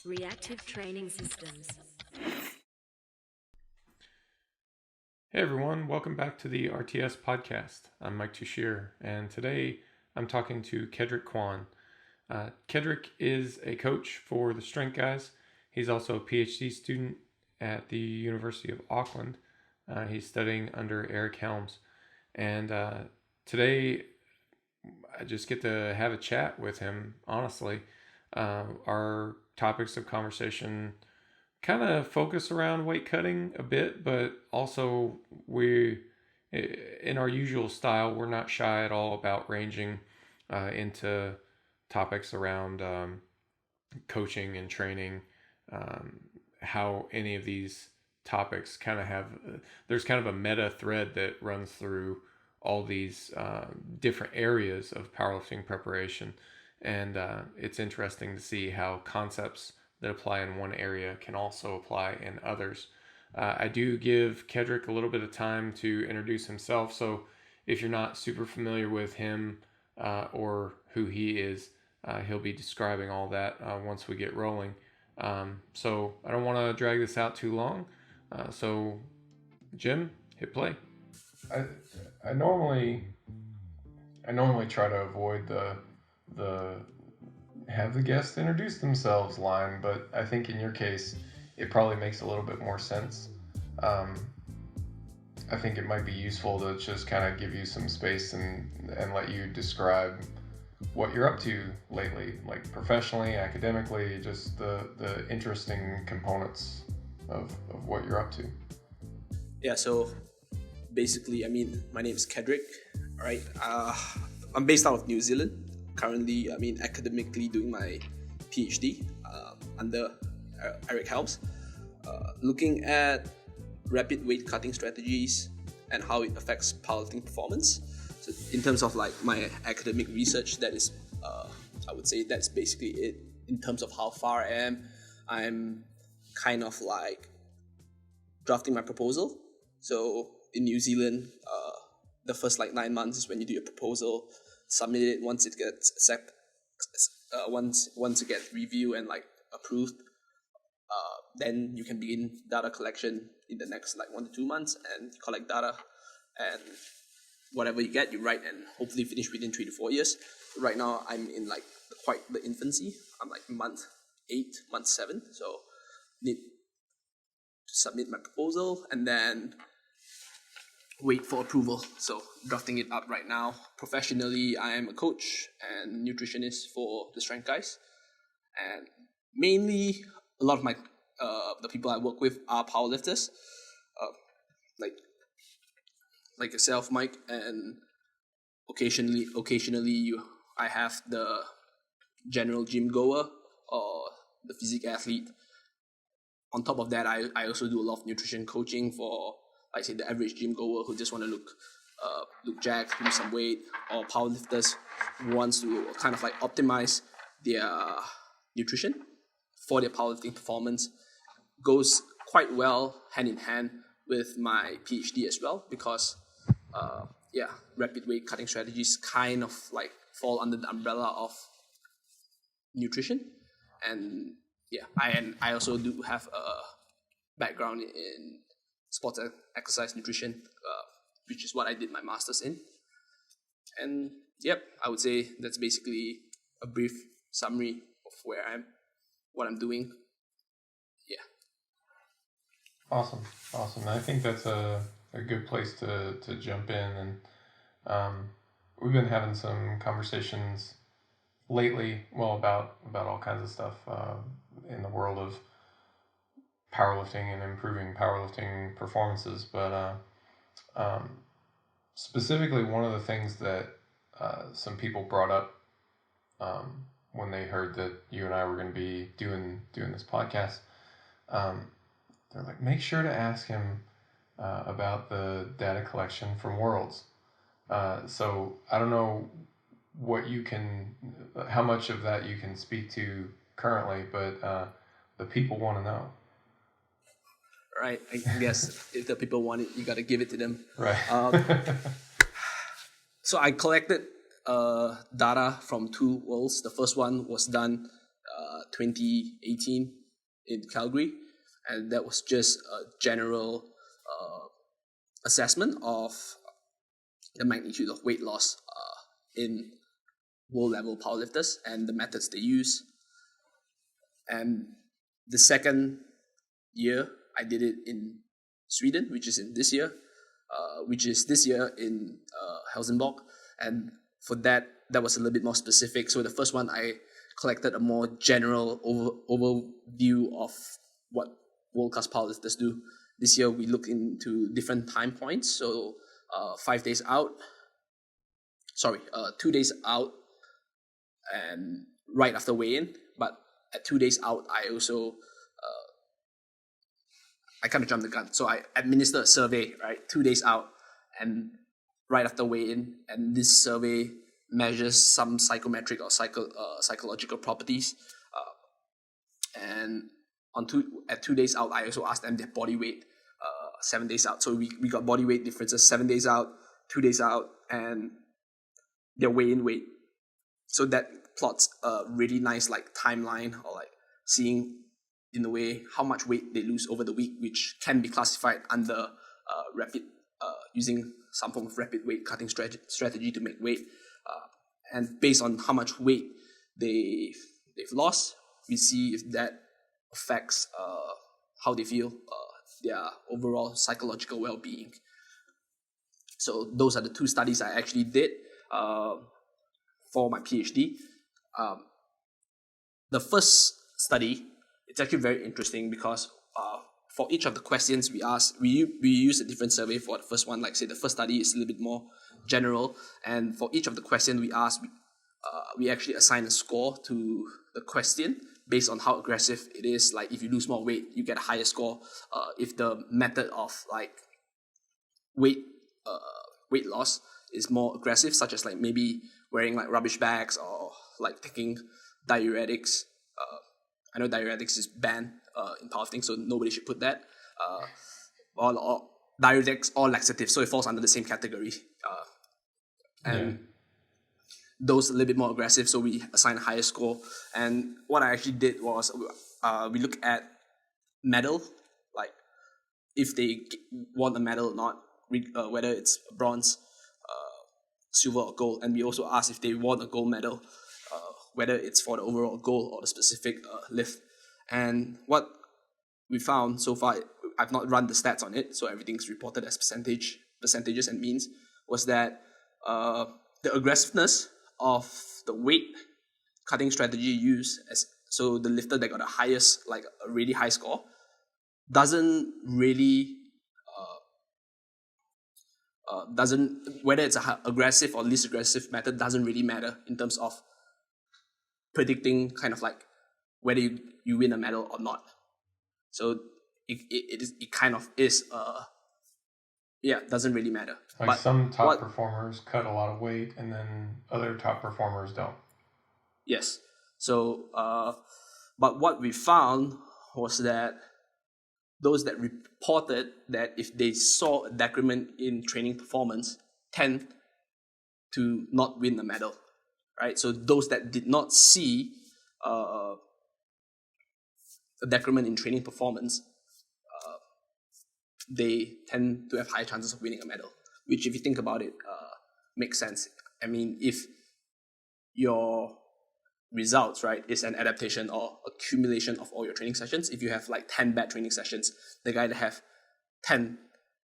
Reactive Training Systems. Hey everyone, welcome back to the RTS podcast. I'm Mike Tushir, and today I'm talking to Kedric Kwan. Kedric is a coach for the Strength Guys. He's also a PhD student at the University of Auckland. He's studying under Eric Helms. And today I just get to have a chat with him, honestly. Our topics of conversation kind of focus around weight cutting a bit, but also in our usual style, we're not shy at all about ranging into topics around coaching and training, how any of these topics kind of have, there's kind of a meta thread that runs through all these different areas of powerlifting preparation. And it's interesting to see how concepts that apply in one area can also apply in others. I do give Kedric a little bit of time to introduce himself. So if you're not super familiar with him or who he is, he'll be describing all that once we get rolling. So I don't want to drag this out too long. So Jim, hit play. I normally try to avoid the have the guests introduce themselves line, but I think in your case it probably makes a little bit more sense. I think it might be useful to just kind of give you some space and let you describe what you're up to lately, like professionally, academically, just the interesting components of what you're up to. Yeah, so basically, my name is Kedric, right? I'm based out of New Zealand. Currently, academically doing my PhD under Eric Helms, looking at rapid weight cutting strategies and how it affects powerlifting performance. So in terms of like my academic research, that is, I would say that's basically it. In terms of how far I am, I'm kind of like drafting my proposal. So in New Zealand, the first 9 months is when you do your proposal, submit it. Once it gets once it gets reviewed and approved, then you can begin data collection in the next 1 to 2 months, and you collect data, and whatever you get, you write, and hopefully finish within 3 to 4 years. Right now, I'm in quite the infancy. I'm month 8, month 7, so need to submit my proposal and then wait for approval. So drafting it up right now. Professionally, I am a coach and nutritionist for the Strength Guys, and mainly a lot of my the people I work with are powerlifters, like yourself, Mike, and occasionally I have the general gym goer or the physique athlete. On top of that, I also do a lot of nutrition coaching for, like, say, the average gym goer who just want to look jacked, lose some weight, or powerlifters who wants to kind of optimize their nutrition for their powerlifting performance. Goes quite well hand in hand with my PhD as well, because rapid weight cutting strategies kind of fall under the umbrella of nutrition. And I also do have a background in sports and exercise nutrition, which is what I did my master's in. And I would say that's basically a brief summary of where I am, what I'm doing. Awesome. I think that's a good place to jump in. And we've been having some conversations lately, about all kinds of stuff in the world of powerlifting and improving powerlifting performances. But specifically, one of the things that some people brought up when they heard that you and I were going to be doing this podcast, they're like, make sure to ask him about the data collection from Worlds. So I don't know how much of that you can speak to currently, but the people want to know. Right, I guess if the people want it, you got to give it to them. Right. So I collected data from 2 Worlds. The first one was done 2018 in Calgary, and that was just a general assessment of the magnitude of weight loss in world level powerlifters and the methods they use. And the second year, I did it in Sweden, which is this year in Helsingborg. And for that was a little bit more specific. So the first one, I collected a more general overview of what world-class powerlifters do. This year, we looked into different time points. So 2 days out, and right after weigh-in. But at 2 days out, I also I kind of jumped the gun. So I administered a survey, right, 2 days out and right after weigh-in. And this survey measures some psychometric or psychological properties. And at 2 days out, I also asked them their body weight 7 days out. So we got body weight differences 7 days out, 2 days out, and their weigh-in weight. So that plots a really nice timeline, or seeing in a way how much weight they lose over the week, which can be classified under rapid using some form of rapid weight cutting strategy to make weight. And based on how much weight they've lost, we see if that affects how they feel, their overall psychological well-being. So those are the 2 studies I actually did for my PhD. The first study, it's actually very interesting because for each of the questions we asked, we use a different survey for the first one. Like say the first study is a little bit more general, and for each of the questions we asked, we actually assign a score to the question based on how aggressive it is. Like if you lose more weight, you get a higher score. If the method of weight loss is more aggressive, such as maybe wearing rubbish bags or taking diuretics. I know diuretics is banned in powerlifting, so nobody should put that. Or diuretics or laxatives, so it falls under the same category. And those a little bit more aggressive, so we assign a higher score. And what I actually did was we look at medal, if they won a medal or not, whether it's bronze, silver or gold. And we also asked if they won a gold medal, whether it's for the overall goal or the specific lift. And what we found so far, I've not run the stats on it, so everything's reported as percentages and means, was that the aggressiveness of the weight cutting strategy used, so the lifter that got the highest, a really high score, doesn't really whether it's a aggressive or least aggressive method doesn't really matter in terms of predicting whether you win a medal or not. So it kind of is doesn't really matter. But some top performers cut a lot of weight and then other top performers don't. Yes. So but what we found was that those that reported that if they saw a decrement in training performance tend to not win a medal, right? So those that did not see a decrement in training performance, they tend to have higher chances of winning a medal, which if you think about it, makes sense. I mean, if your results, right, is an adaptation or accumulation of all your training sessions, if you have 10 bad training sessions, the guy that have 10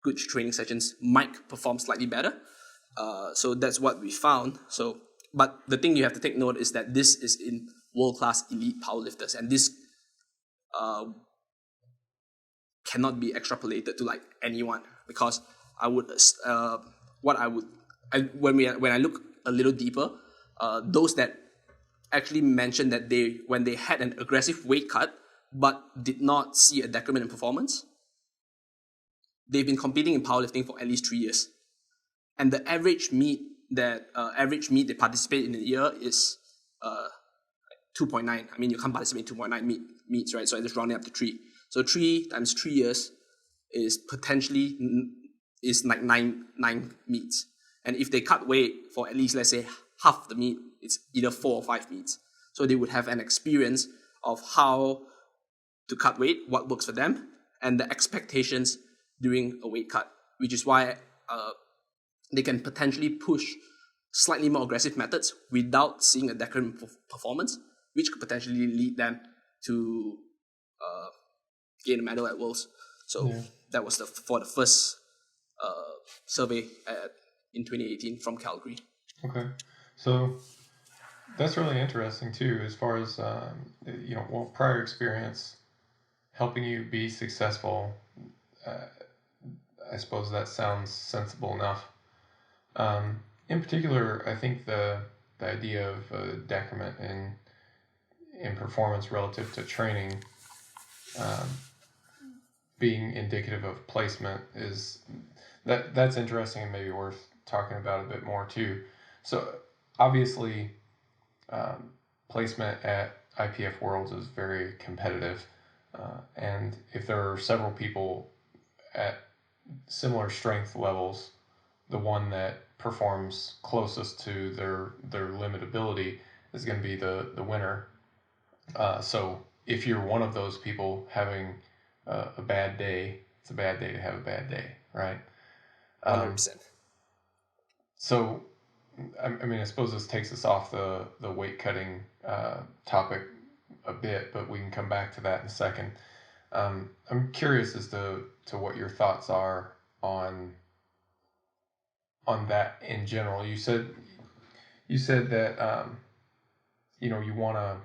good training sessions might perform slightly better. So that's what we found. So, but the thing you have to take note is that this is in world-class elite powerlifters, and this cannot be extrapolated to anyone, because when I look a little deeper, those that actually mentioned that when they had an aggressive weight cut but did not see a decrement in performance, they've been competing in powerlifting for at least 3 years, and the average meet they participate in a year is 2.9. I mean, you can't participate in 2.9 meets, right? So I just rounding up to 3. So 3 times 3 years is potentially nine meets. And if they cut weight for at least, let's say, half the meet, it's either 4 or 5 meets. So they would have an experience of how to cut weight, what works for them, and the expectations during a weight cut, which is why they can potentially push slightly more aggressive methods without seeing a decrement in performance, which could potentially lead them to gain a medal at Worlds. So that was for the first survey in 2018 from Calgary. Okay, so that's really interesting too, as far as prior experience helping you be successful. I suppose that sounds sensible enough. In particular, I think the idea of decrement in performance relative to training being indicative of placement that's interesting and maybe worth talking about a bit more too. So obviously, placement at IPF Worlds is very competitive, and if there are several people at similar strength levels, the one that performs closest to their limit ability is going to be the winner. So if you're one of those people having a bad day, it's a bad day to have a bad day, right? 100%. So, I mean, I suppose this takes us off the weight cutting topic a bit, but we can come back to that in a second. I'm curious as to what your thoughts are on that in general. You said that you want to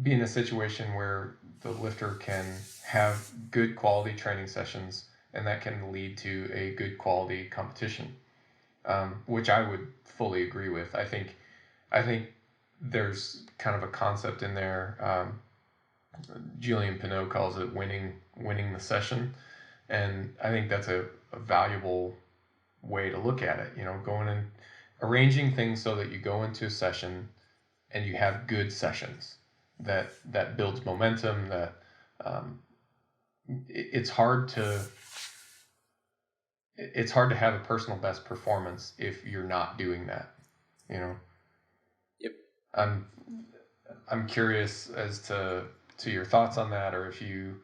be in a situation where the lifter can have good quality training sessions, and that can lead to a good quality competition, which I would fully agree with. I think there's kind of a concept in there. Julian Pinot calls it winning the session, and I think that's a valuable way to look at it. Going and arranging things so that you go into a session and you have good sessions that builds momentum. That it's hard to have a personal best performance if you're not doing that. Yep. I'm curious as to your thoughts on that, or if you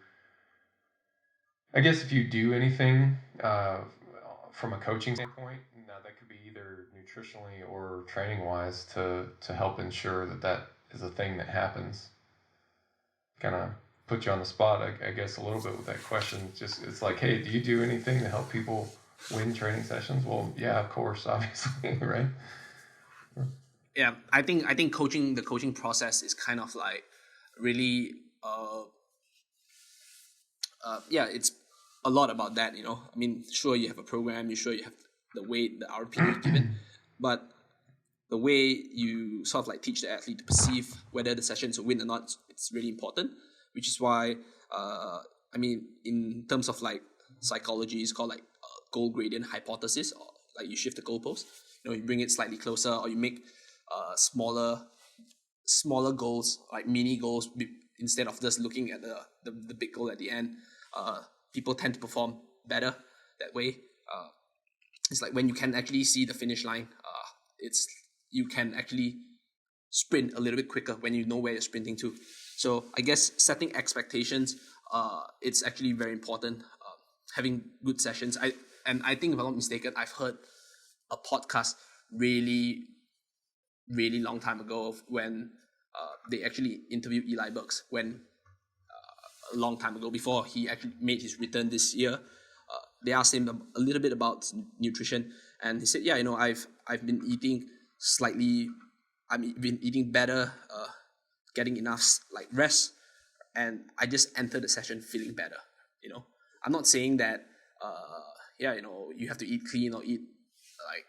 do anything from a coaching standpoint. Now that could be either nutritionally or training wise to help ensure that is a thing that happens. Kind of put you on the spot, I guess, a little bit with that question. Just it's like, hey, do you do anything to help people win training sessions? Well, yeah, of course, obviously, right? Yeah, I think the coaching process is kind of like really it's a lot about that. I mean, sure, you have a program, you have the weight, the RPE given, but the way you sort of like teach the athlete to perceive whether the session is a win or not, it's really important. Which is why I mean, in terms of like psychology, it's called like goal gradient hypothesis, or like you shift the goalpost. You bring it slightly closer, or you make smaller goals, like mini goals, instead of just looking at the big goal at the end. People tend to perform better that way. It's like when you can actually see the finish line, you can actually sprint a little bit quicker when you know where you're sprinting to. So I guess setting expectations, it's actually very important. Having good sessions. I think, if I'm not mistaken, I've heard a podcast really, really long time ago of when they actually interviewed Eli Burks when a long time ago, before he actually made his return this year. They asked him a little bit about nutrition, and he said, yeah, I've been eating slightly, I've been eating better, getting enough like rest, and I just entered the session feeling better. I'm not saying that you have to eat clean or eat like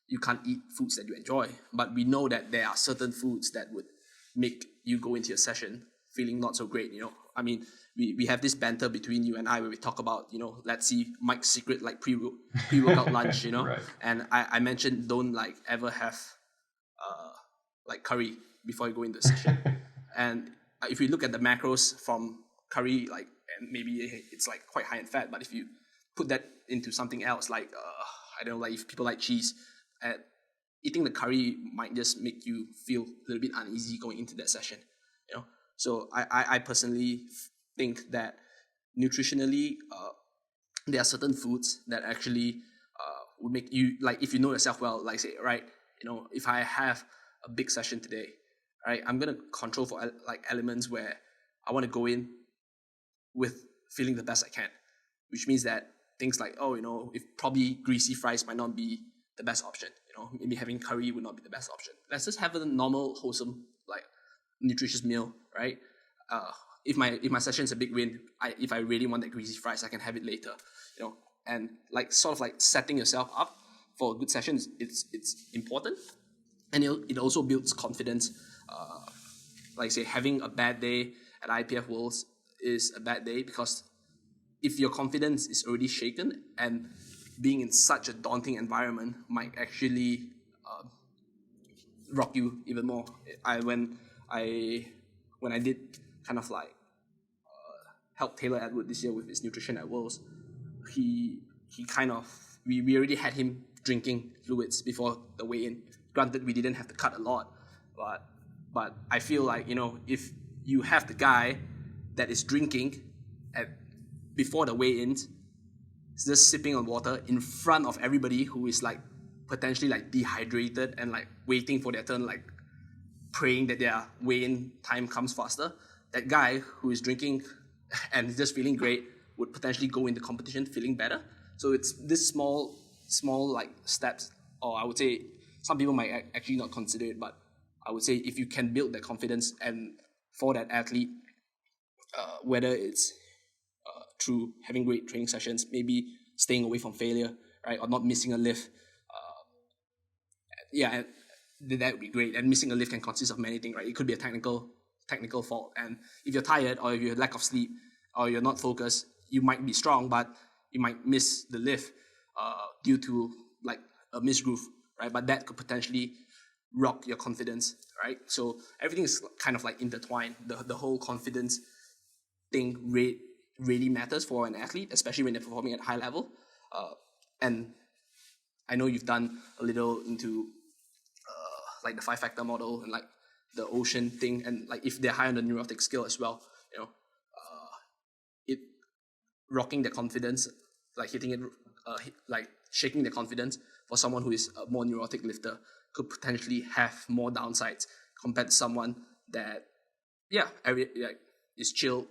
you can't eat foods that you enjoy, but we know that there are certain foods that would make you go into your session feeling not so great. I mean, we have this banter between you and I where we talk about, let's see Mike's secret like pre-workout lunch, Right. And I mentioned don't like ever have like curry before you go into the session. And if you look at the macros from curry, like, and maybe it's like quite high in fat, but if you put that into something else, like I don't know, like if people like cheese, eating the curry might just make you feel a little bit uneasy going into that session. So I personally think that nutritionally, there are certain foods that actually would make you, like, if you know yourself well, like say, right, if I have a big session today, right, I'm gonna control for like elements where I want to go in with feeling the best I can, which means that things like, if probably greasy fries might not be the best option, maybe having curry would not be the best option. Let's just have a normal, wholesome, like nutritious meal, right? If my session is a big win, if I really want that greasy fries, I can have it later, and like sort of like setting yourself up for a good session it's important, and it also builds confidence. Like say having a bad day at IPF Worlds is a bad day because if your confidence is already shaken, and being in such a daunting environment might actually rock you even more. When I did kind of like help Taylor Edward this year with his nutrition at Worlds, he kind of, we already had him drinking fluids before the weigh-in. Granted, we didn't have to cut a lot, but I feel like, if you have the guy that is drinking before the weigh-ins, just sipping on water in front of everybody who is like potentially like dehydrated and like waiting for their turn, like praying that their weigh-in time comes faster, that guy who is drinking and just feeling great would potentially go into competition feeling better. So it's this small like steps, or I would say some people might actually not consider it, but I would say if you can build that confidence, and for that athlete, whether it's through having great training sessions, maybe staying away from failure, right, or not missing a lift, that would be great. And missing a lift can consist of many things, right? It could be a technical fault, and if you're tired, or if you have lack of sleep, or you're not focused, you might be strong, but you might miss the lift due to like a misgroove, right? But that could potentially rock your confidence, right? So everything is kind of like intertwined. The whole confidence thing really matters for an athlete, especially when they're performing at high level. And I know you've done a little into like the 5-factor model and like the ocean thing, and like if they're high on the neurotic scale as well, it rocking their confidence, like hitting it, like shaking their confidence for someone who is a more neurotic lifter could potentially have more downsides compared to someone that, is chill,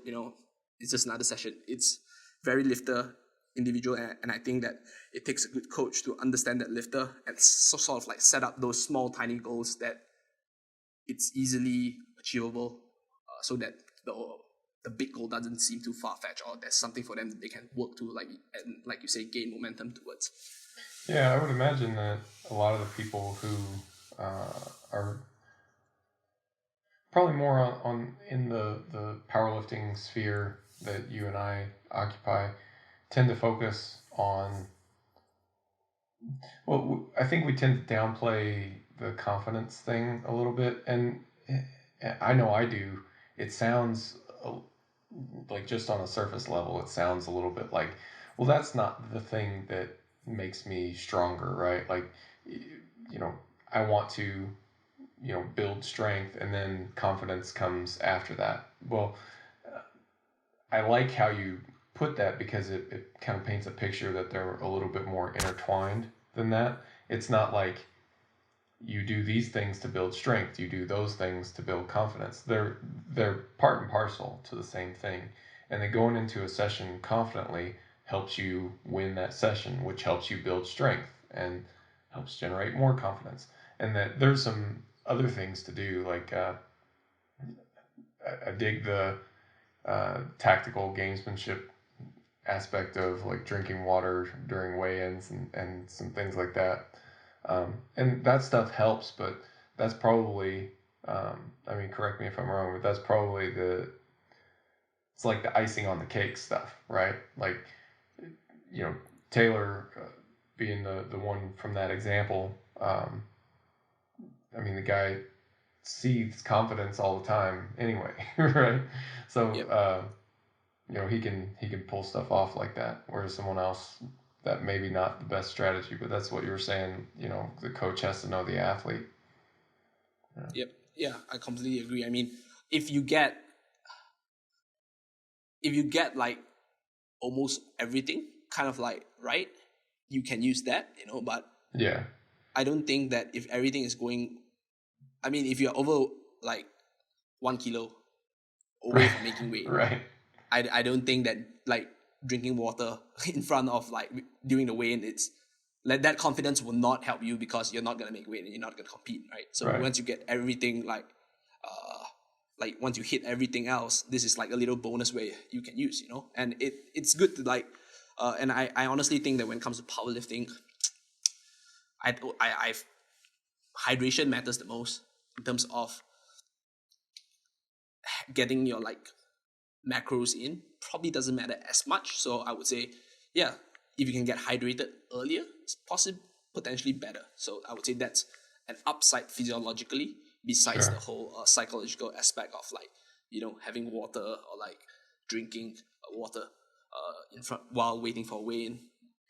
it's just another session. It's very lifter individual, and I think that it takes a good coach to understand that lifter and sort of like set up those small tiny goals that it's easily achievable, so that the big goal doesn't seem too far-fetched, or there's something for them that they can work to, and like you say, gain momentum towards. Yeah, I would imagine that a lot of the people who are probably more in the powerlifting sphere that you and I occupy tend to focus on, well, I think we tend to downplay the confidence thing a little bit, and I know I do. It sounds like, just on a surface level, it sounds a little bit like, well, that's not the thing that makes me stronger, right? Like, I want to, build strength, and then confidence comes after that. Well, I like how you put that, because it kind of paints a picture that they're a little bit more intertwined than that. It's not like you do these things to build strength, you do those things to build confidence. They're part and parcel to the same thing. And then going into a session confidently helps you win that session, which helps you build strength and helps generate more confidence. And that there's some other things to do, like I dig the tactical gamesmanship aspect of like drinking water during weigh-ins and some things like that. And that stuff helps, but that's probably, correct me if I'm wrong, but that's probably it's like the icing on the cake stuff, right? Like, Taylor being the one from that example, the guy seethes confidence all the time anyway, right? So, Yep. he can pull stuff off like that, whereas someone else that maybe not the best strategy, but that's what you were saying. The coach has to know the athlete. Yeah. Yep. Yeah, I completely agree. I mean, if you get like almost everything kind of like right, you can use that, but yeah, I don't think that if everything is going, I mean, if you're over like 1 kilo away from making weight, right, I don't think that like drinking water in front of like during the weigh-in, it's like that confidence will not help you because you're not going to make weight and you're not going to compete, right? So right. once you get everything like once you hit everything else, this is like a little bonus way you can use, and it's good to like, and I honestly think that when it comes to powerlifting, I've hydration matters the most in terms of getting your like macros in. Probably doesn't matter as much. So I would say, yeah, if you can get hydrated earlier, it's potentially better. So I would say that's an upside physiologically, besides Sure. the whole psychological aspect of like, having water or like drinking water in front while waiting for a weigh-in.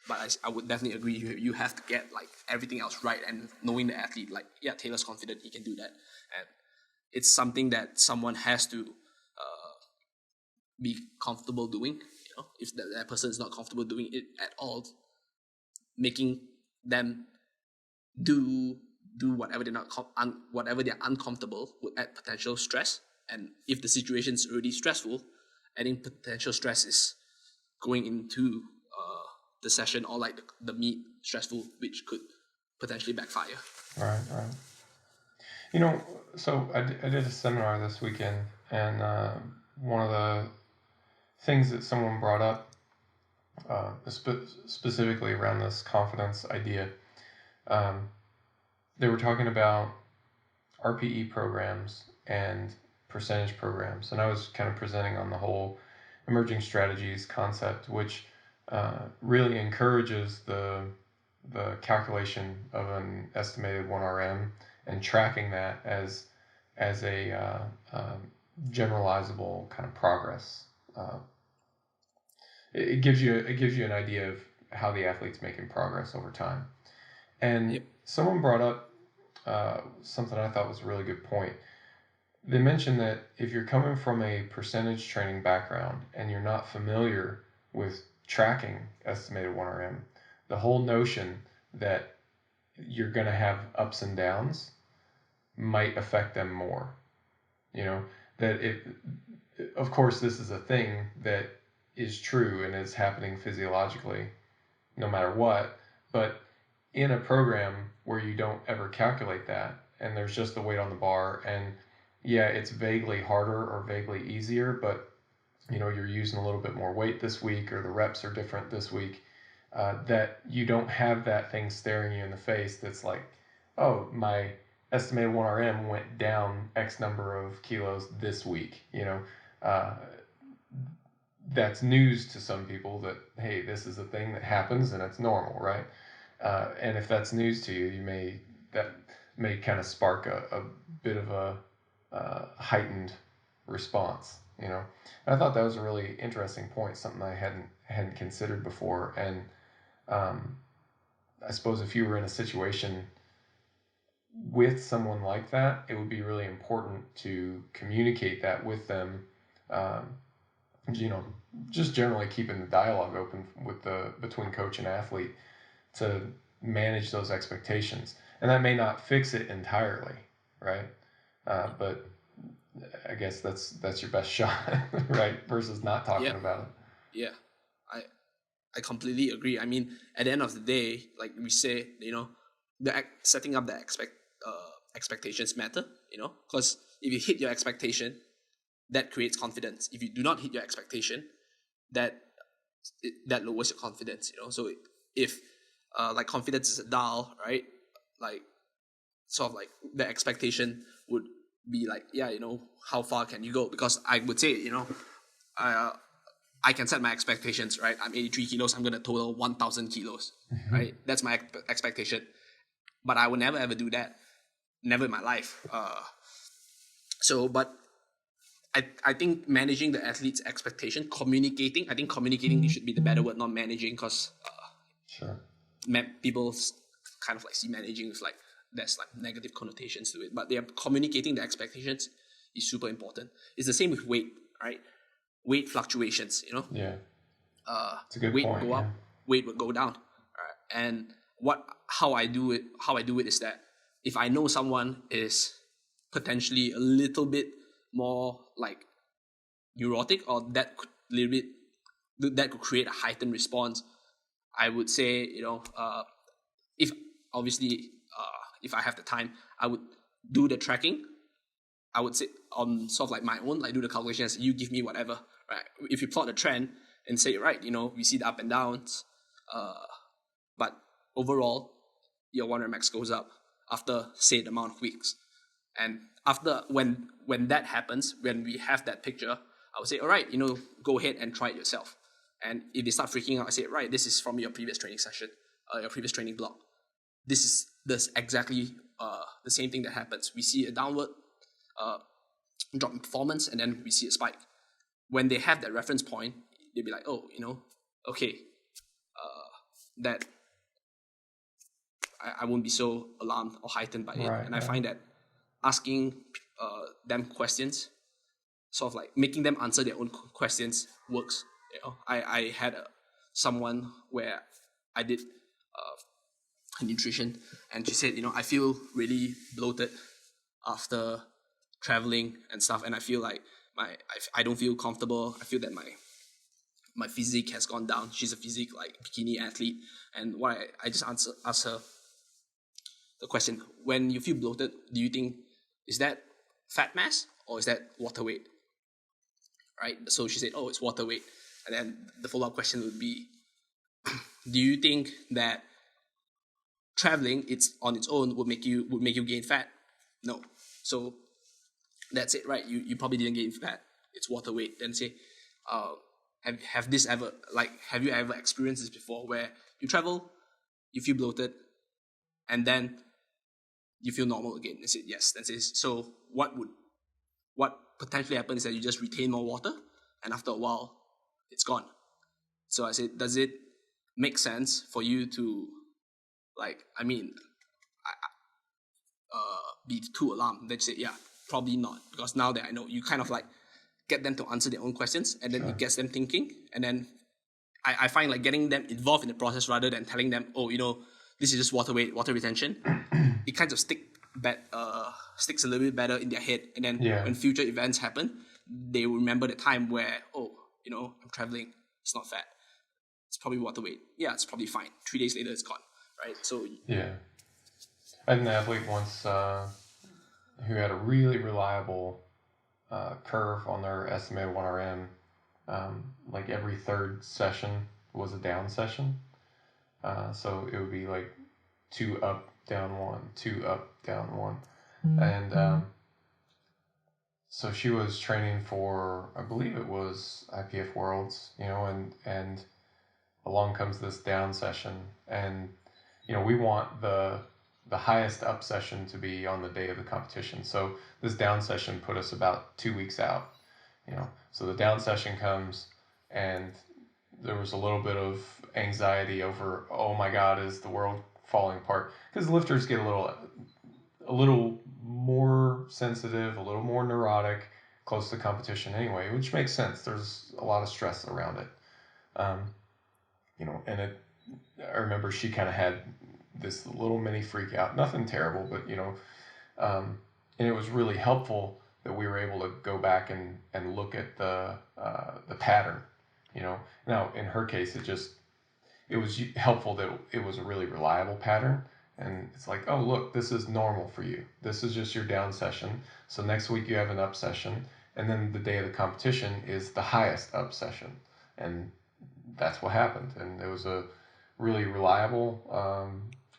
But I would definitely agree, you have to get like everything else right, and knowing the athlete, like, yeah, Taylor's confident he can do that, and it's something that someone has to be comfortable doing. If that person is not comfortable doing it at all, making them do whatever whatever they're uncomfortable would add potential stress. And if the situation is already stressful, adding potential stress is going into the session or like the meet stressful, which could potentially backfire. Right. So I did a seminar this weekend, and one of the things that someone brought up, specifically around this confidence idea, they were talking about RPE programs and percentage programs, and I was kind of presenting on the whole emerging strategies concept, which really encourages the calculation of an estimated 1RM and tracking that as a generalizable kind of progress. It gives you an idea of how the athlete's making progress over time. And Yep. someone brought up something I thought was a really good point. They mentioned that if you're coming from a percentage training background and you're not familiar with tracking estimated 1RM, the whole notion that you're going to have ups and downs might affect them more. That of course, this is a thing that is true and is happening physiologically no matter what, but in a program where you don't ever calculate that and there's just the weight on the bar, and yeah, it's vaguely harder or vaguely easier, but you're using a little bit more weight this week, or the reps are different this week, that you don't have that thing staring you in the face that's like, oh, my estimated 1RM went down X number of kilos this week. That's news to some people that, hey, this is a thing that happens and it's normal, right? And if that's news to you, that may kind of spark a bit of a heightened response. And I thought that was a really interesting point, something I hadn't considered before. And I suppose if you were in a situation with someone like that, it would be really important to communicate that with them. Just generally keeping the dialogue open between coach and athlete to manage those expectations. And that may not fix it entirely, right? But I guess that's your best shot, right? Versus not talking about it. Yeah, I completely agree. I mean, at the end of the day, like we say, setting up the expectations matter. Because if you hit your expectation, that creates confidence. If you do not hit your expectation, that lowers your confidence. So if like confidence is a dial, right? Like sort of like the expectation would be like, yeah, how far can you go? Because I would say, I can set my expectations, right? I'm 83 kilos. I'm going to total 1,000 kilos, right? That's my expectation. But I would never ever do that. Never in my life. But I think managing the athlete's expectation, communicating should be the better word, not managing, because Sure. People kind of like see managing with like there's like negative connotations to it, but they are communicating the expectations is super important. It's the same with weight, right? Weight fluctuations, you know. Yeah. It's a good Weight point. go up, weight would go down, and how I do it is that if I know someone is potentially a little bit more like neurotic, or that could create a heightened response, I would say, if obviously if I have the time, I would do the tracking. I would say on sort of like my own, like do the calculations. You give me whatever, right? If you plot the trend and say, right, we see the up and downs, but overall, your 1 max goes up after say the amount of weeks, and after when that happens, when we have that picture, I would say, all right, go ahead and try it yourself. And if they start freaking out, I say, right, this is from your previous training session, your previous training block. This is exactly the same thing that happens. We see a downward drop in performance, and then we see a spike. When they have that reference point, they'll be like, oh, okay, that I won't be so alarmed or heightened by it. Right, and I find that asking them questions, sort of like making them answer their own questions, works. I had someone where I did nutrition, and she said, I feel really bloated after traveling and stuff, and I feel like I don't feel comfortable. I feel that my physique has gone down. She's a physique like bikini athlete, and what I just asked her the question: when you feel bloated, do you think is that fat mass or is that water weight? Right. So she said, oh, it's water weight. And then the follow-up question would be, do you think that traveling on its own would make you gain fat? No. So that's it, right? You probably didn't gain fat. It's water weight. Then say, have you ever experienced this before, where you travel, you feel bloated, and then you feel normal again? They said yes. That's it. So what potentially happens is that you just retain more water, and after a while, it's gone. So I said, does it make sense for you to, be too alarmed? They say, yeah, probably not, because now that I know, you kind of like get them to answer their own questions, and then it gets them thinking, and then I find like getting them involved in the process rather than telling them, oh, this is just water weight, water retention. It kind of sticks a little bit better in their head, and then when future events happen, they will remember the time where, oh, I'm traveling, it's not fat, it's probably water weight. Yeah, it's probably fine. 3 days later, it's gone, right? So yeah. I had an athlete once who had a really reliable curve on their estimated 1RM. Like every third session was a down session. So it would be like 2 up, down 1, 2 up, down 1. And so she was training for, I believe it was IPF Worlds, and along comes this down session. And, we want the highest up session to be on the day of the competition. So this down session put us about 2 weeks out, So the down session comes, and there was a little bit of anxiety over, oh my God, is the world falling apart? Because lifters get a little more sensitive, a little more neurotic close to competition anyway, which makes sense. There's a lot of stress around it. And I remember she kind of had this little mini freak out, nothing terrible, but, and it was really helpful that we were able to go back and look at the pattern, Now, in her case, it was helpful that it was a really reliable pattern. And it's like, oh, look, this is normal for you. This is just your down session. So next week you have an up session. And then the day of the competition is the highest up session. And that's what happened. And it was a really reliable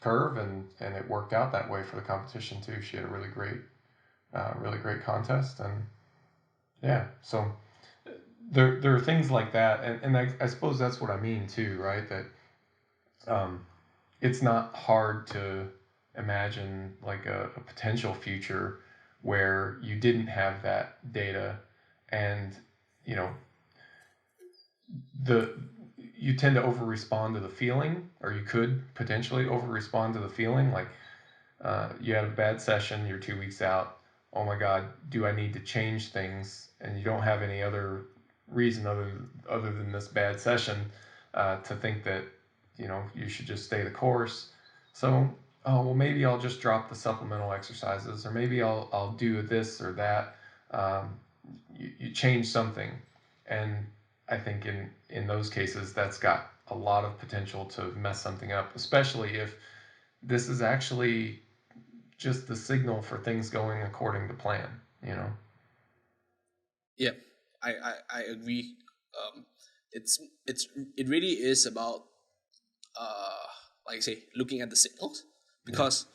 curve, and it worked out that way for the competition too. She had a really great contest. And yeah, so there are things like that. And I suppose that's what I mean too, right? That it's not hard to imagine like a potential future where you didn't have that data, and you tend to over respond to the feeling, or you could potentially over respond to the feeling. Like you had a bad session, you're 2 weeks out. Oh my God, do I need to change things? And you don't have any other reason other than this bad session to think that you should just stay the course. So maybe I'll just drop the supplemental exercises, or maybe I'll do this or that. You change something, and I think in those cases that's got a lot of potential to mess something up, especially if this is actually just the signal for things going according to plan. Yeah, I agree. It really is about like I say, looking at the signals, because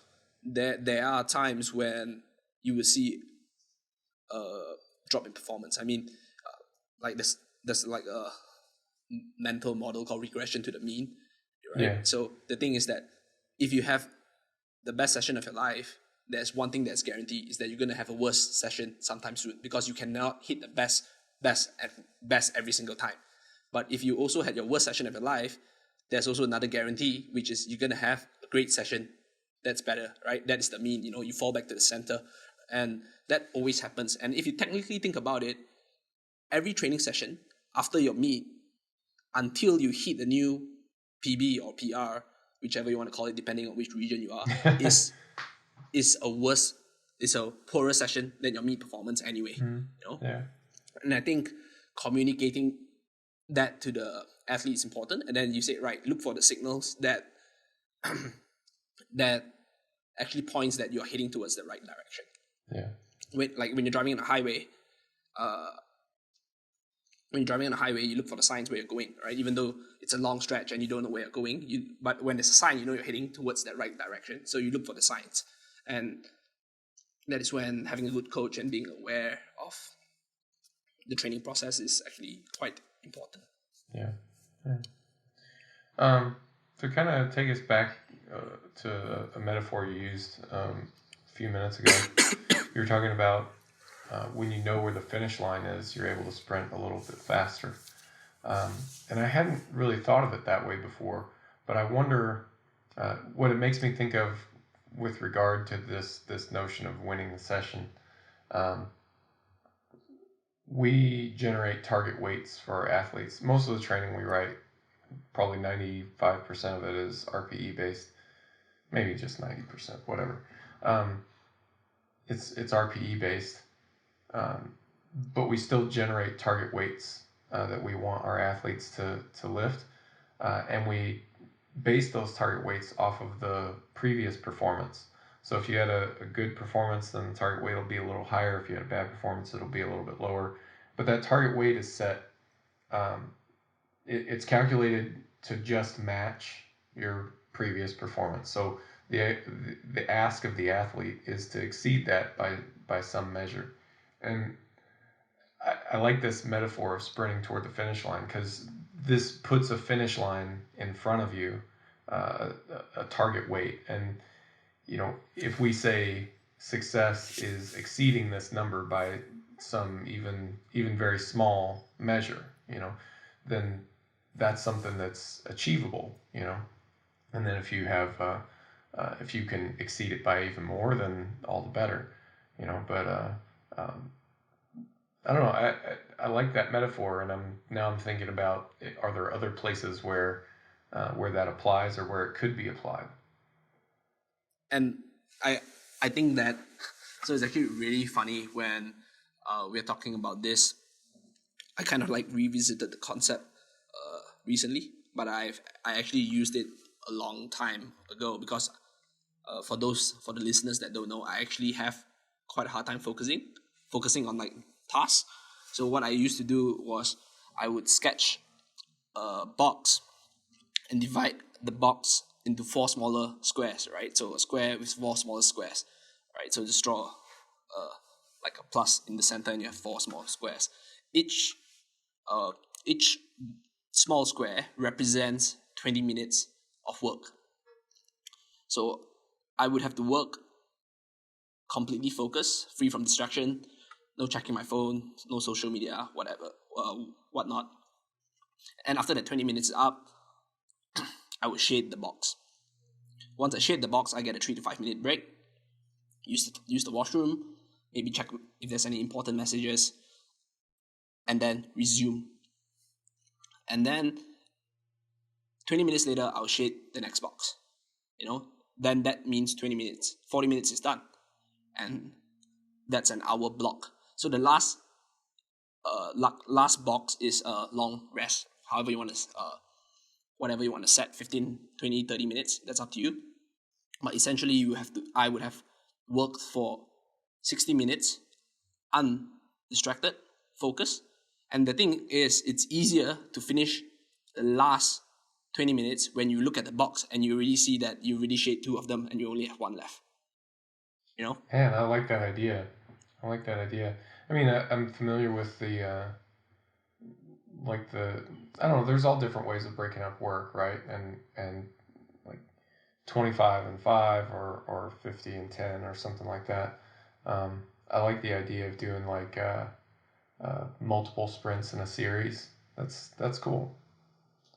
there are times when you will see a drop in performance. I mean, like there's like a mental model called regression to the mean, right? Yeah. So the thing is that if you have the best session of your life, there's one thing that's guaranteed, is that you're going to have a worse session sometime soon, because you cannot hit the best every single time. But if you also had your worst session of your life, there's also another guarantee, which is you're going to have a great session that's better, right? That is the mean. You fall back to the center, and that always happens. And if you technically think about it, every training session after your meet, until you hit a new PB or PR, whichever you want to call it, depending on which region you are, is a poorer session than your meet performance anyway. Yeah. And I think communicating that to the athlete is important. And then you say, right, look for the signals that that actually points that you're heading towards the right direction. Yeah. When you're driving on a highway, you look for the signs where you're going, right? Even though it's a long stretch and you don't know where you're going, but when there's a sign, you're heading towards that right direction. So you look for the signs. And that is when having a good coach and being aware of the training process is actually quite important. Yeah. To kind of take us back to a metaphor you used a few minutes ago, you were talking about when you know where the finish line is, you're able to sprint a little bit faster. And I hadn't really thought of it that way before, but I wonder what it makes me think of with regard to this notion of winning the session. We generate target weights for our athletes. Most of the training we write, probably 95% of it is RPE based, maybe just 90%, whatever. It's RPE based, but we still generate target weights that we want our athletes to lift, and we base those target weights off of the previous performance. So if you had a good performance, then the target weight will be a little higher. If you had a bad performance, it'll be a little bit lower. But that target weight is set, it's calculated to just match your previous performance. So the ask of the athlete is to exceed that by some measure. And I like this metaphor of sprinting toward the finish line, because this puts a finish line in front of you, a target weight. And if we say success is exceeding this number by some even very small measure, then that's something that's achievable, and then if you have if you can exceed it by even more, then all the better, but I don't know, I like that metaphor, and I'm thinking about, are there other places where that applies, or where it could be applied? And I think that, so it's actually really funny when we're talking about this. I kind of revisited the concept recently, but I actually used it a long time ago, because for the listeners that don't know, I actually have quite a hard time focusing on tasks. So what I used to do was I would sketch a box and divide the box into 4 smaller squares, right? So a square with 4 smaller squares, right? So just draw a plus in the center, and you have 4 small squares. Each small square represents 20 minutes of work. So I would have to work completely focused, free from distraction, no checking my phone, no social media, whatnot. And after that 20 minutes is up, I would shade the box. Once I shade the box, I get a 3 to 5 minute break. Use the washroom, maybe check if there's any important messages, and then resume. And then 20 minutes later, I'll shade the next box. Then that means 20 minutes. 40 minutes is done. And that's an hour block. So the last box is a long rest. However you want to, whatever you want to set, 15, 20, 30 minutes, that's up to you. But essentially I would have worked for 60 minutes, undistracted, focused. And the thing is, it's easier to finish the last 20 minutes when you look at the box and you already see that you already shade 2 of them and you only have 1 left. Man, I like that idea. I mean, I'm familiar with the, I don't know, there's all different ways of breaking up work, right? And like 25 and 5 or 50 and 10 or something like that. I like the idea of doing like multiple sprints in a series. That's cool.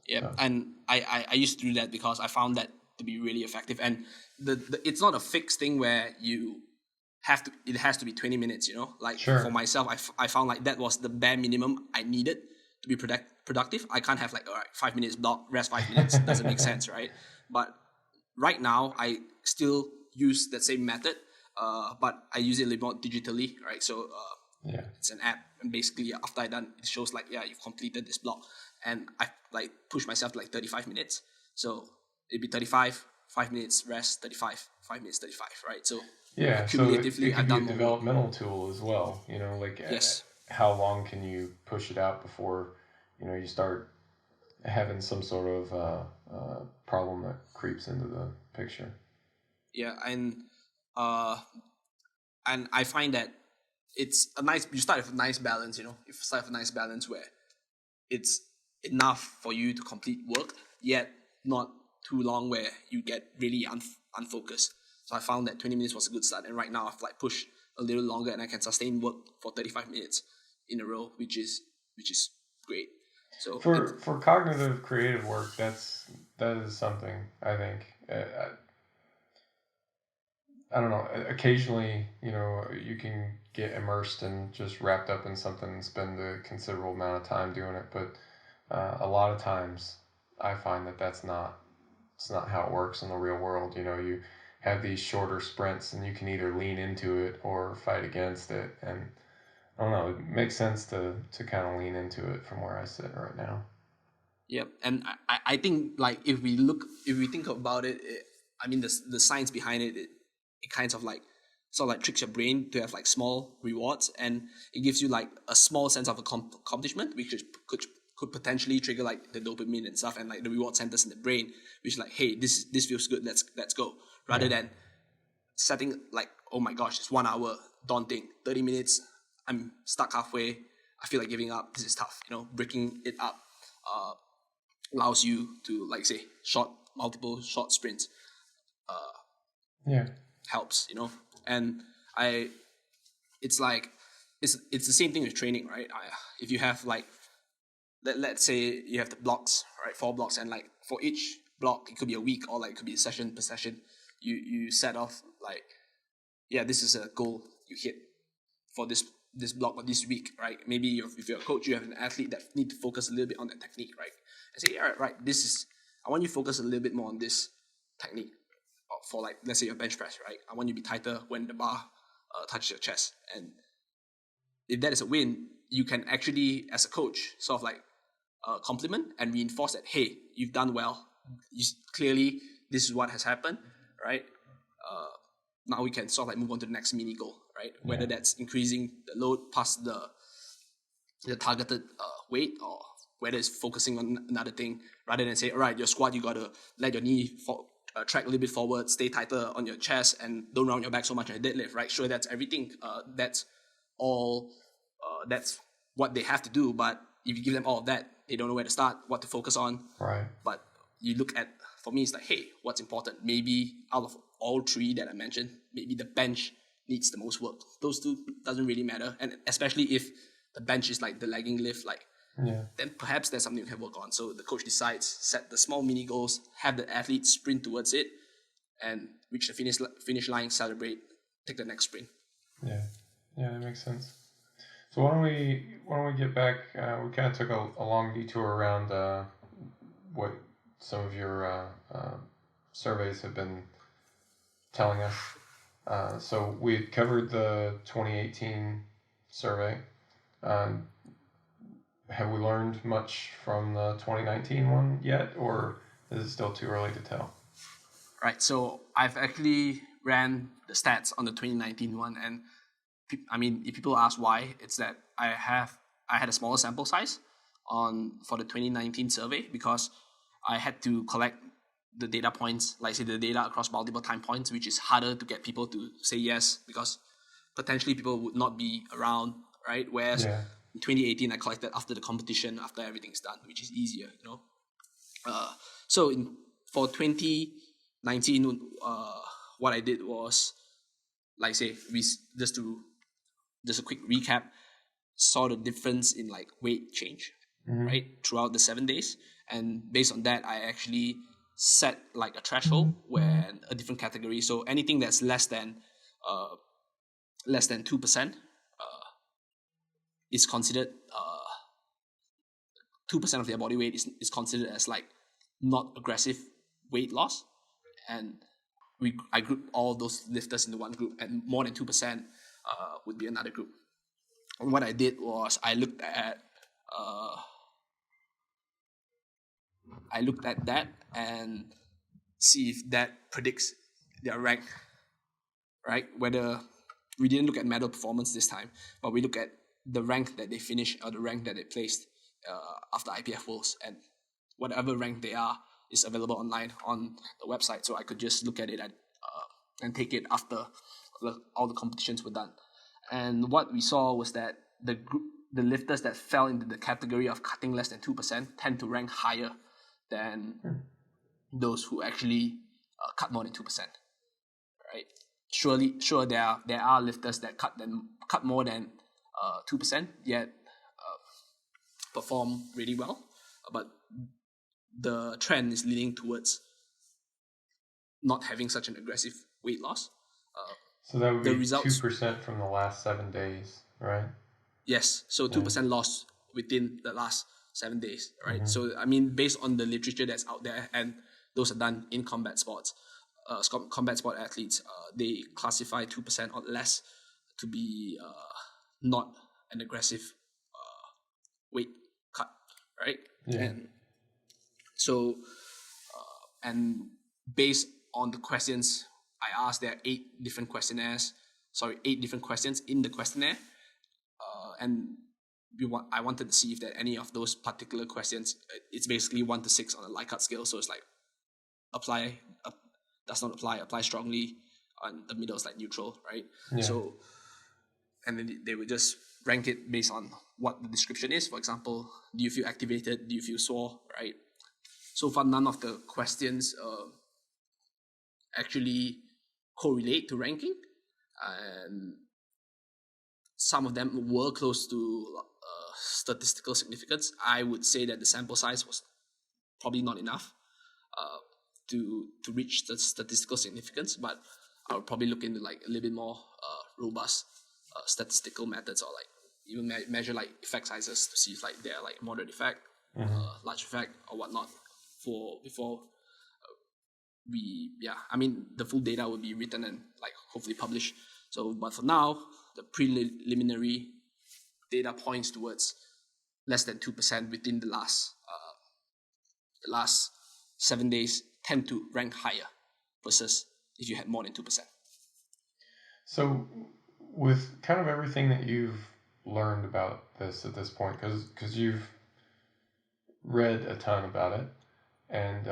Yeah, so. And I used to do that because I found that to be really effective. And it's not a fixed thing where it has to be 20 minutes, Like sure. For myself, I found like that was the bare minimum I needed to be productive. I can't have like, all right, 5 minutes block, rest 5 minutes. Doesn't make sense, right? But right now, I still use that same method, but I use it a little more digitally, right? So it's an app, and basically after I done, it shows like, yeah, you've completed this block. And I like push myself to like 35 minutes. So it'd be 35, 5 minutes rest, 35, 5 minutes, 35, right? So yeah, so it could be a developmental more tool as well, like yes. How long can you push it out before, you start having some sort of problem that creeps into the picture. Yeah, and I find that it's you start with a nice balance, You start with a nice balance where it's enough for you to complete work, yet not too long where you get really unfocused. So I found that 20 minutes was a good start, and right now I've like pushed a little longer, and I can sustain work for 35 minutes in a row, which is great. So for cognitive creative work, that is something I think. I don't know. Occasionally, you can get immersed and just wrapped up in something and spend a considerable amount of time doing it, but a lot of times I find that it's not how it works in the real world. You have these shorter sprints and you can either lean into it or fight against it. And I don't know, it makes sense to kind of lean into it from where I sit right now. Yep. And I think like if we think about it, I mean the science behind it kind of like sort of like tricks your brain to have like small rewards, and it gives you like a small sense of accomplishment, which could potentially trigger like the dopamine and stuff, and like the reward centers in the brain, which is like, hey, this feels good, let's go, rather than setting like, oh my gosh, it's 1 hour, daunting, 30 minutes, I'm stuck halfway, I feel like giving up, this is tough. Breaking it up allows you to like say multiple short sprints helps, and it's like it's the same thing with training, right? If you have like let's say you have the blocks, right, 4 blocks, and like for each block it could be a week or like it could be a session per session, you set off like, yeah, this is a goal you hit for this block or this week, right? Maybe if you're a coach, you have an athlete that need to focus a little bit on that technique, right? And say, all right, I want you to focus a little bit more on this technique for like, let's say your bench press, right? I want you to be tighter when the bar touches your chest. And if that is a win, you can actually, as a coach, sort of like compliment and reinforce that, hey, you've done well. Clearly, this is what has happened, right? Now we can sort of like move on to the next mini goal, right? Whether that's increasing the load past the targeted weight, or whether it's focusing on another thing, rather than say, all right, your squat, you got to let your knee track a little bit forward, stay tighter on your chest, and don't round your back so much on your deadlift, right? Sure, that's everything. That's all. That's what they have to do. But if you give them all of that, they don't know where to start, what to focus on. Right. But you look at, for me, it's like, hey, what's important? Maybe out of all 3 that I mentioned, maybe the bench needs the most work. Those 2 doesn't really matter, and especially if the bench is like the lagging lift, like then perhaps there's something you can work on. So the coach decides, set the small mini goals, have the athlete sprint towards it, and reach the finish line, celebrate, take the next sprint. Yeah, that makes sense. So why don't we get back? We kind of took a long detour around what some of your surveys have been telling us. So we covered the 2018 survey. Have we learned much from the 2019 one yet, or is it still too early to tell? Right. So I've actually ran the stats on the 2019 one, and if people ask why, it's that I had a smaller sample size for the 2019 survey because I had to collect the data points, like say the data across multiple time points, which is harder to get people to say yes because potentially people would not be around, right? Whereas in 2018, I collected after the competition, after everything's done, which is easier, So for 2019, what I did was, like say, just a quick recap, saw the difference in like weight change, right, throughout the 7 days, and based on that, I actually set like a threshold where a different category. So anything that's less than 2% is considered 2% of their body weight is considered as like not aggressive weight loss, and I grouped all those lifters into one group, and more than 2% would be another group. And what I did was I looked at that and see if that predicts their rank, right? Whether we didn't look at medal performance this time, but we look at the rank that they finished or the rank that they placed after IPF Worlds, and whatever rank they are is available online on the website. So I could just look at it and take it after all the competitions were done. And what we saw was that the lifters that fell into the category of cutting less than 2% tend to rank higher than those who actually cut more than 2%. Right? Sure, there are lifters that cut more than 2%, yet perform really well, but the trend is leading towards not having such an aggressive weight loss. So that would be 2% from the last 7 days, right? Yes, so 2% loss within the last 7 days, right? So based on the literature that's out there, and those are done in combat sports, combat sport athletes, they classify 2% or less to be not an aggressive weight cut, right? Yeah. And so, and based on the questions I asked, there are 8 different questions in the questionnaire, and I wanted to see if there are any of those particular questions. It's basically 1 to 6 on a Likert scale, so it's like apply, does not apply, apply strongly, and the middle is like neutral, right? Yeah. So, and then they would just rank it based on what the description is. For example, do you feel activated? Do you feel sore? Right? So far, none of the questions actually correlate to ranking, and some of them were close to statistical significance. I would say that the sample size was probably not enough to reach the statistical significance, but I would probably look into like a little bit more robust statistical methods, or like even measure like effect sizes to see if like they're like moderate effect, large effect, or whatnot. Before the full data will be written and like hopefully published. So, but for now, the preliminary data points towards less than 2% within the last 7 days tend to rank higher versus if you had more than 2%. So, with kind of everything that you've learned about this at this point, because you've read a ton about it, and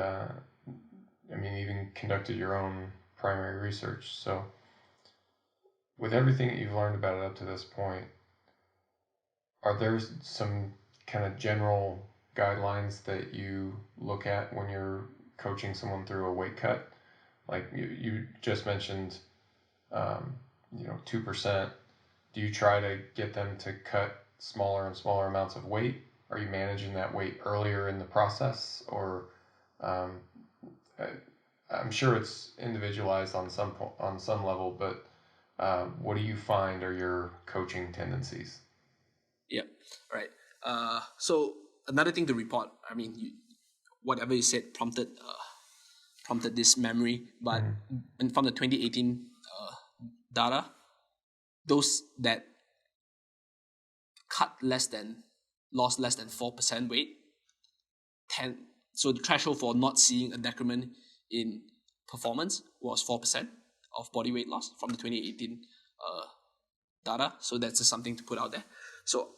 even conducted your own primary research. So, with everything that you've learned about it up to this point, are there some kind of general guidelines that you look at when you're coaching someone through a weight cut? Like you just mentioned, 2%. Do you try to get them to cut smaller and smaller amounts of weight, are you managing that weight earlier in the process, or um, I'm sure it's individualized on some level, but what do you find are your coaching tendencies? Yep. Right. So another thing to report. I mean, whatever you said prompted this memory, but and from the 2018 data, those that lost less than 4% weight, so the threshold for not seeing a decrement in performance was 4% of body weight loss from the 2018 data. So that's just something to put out there. So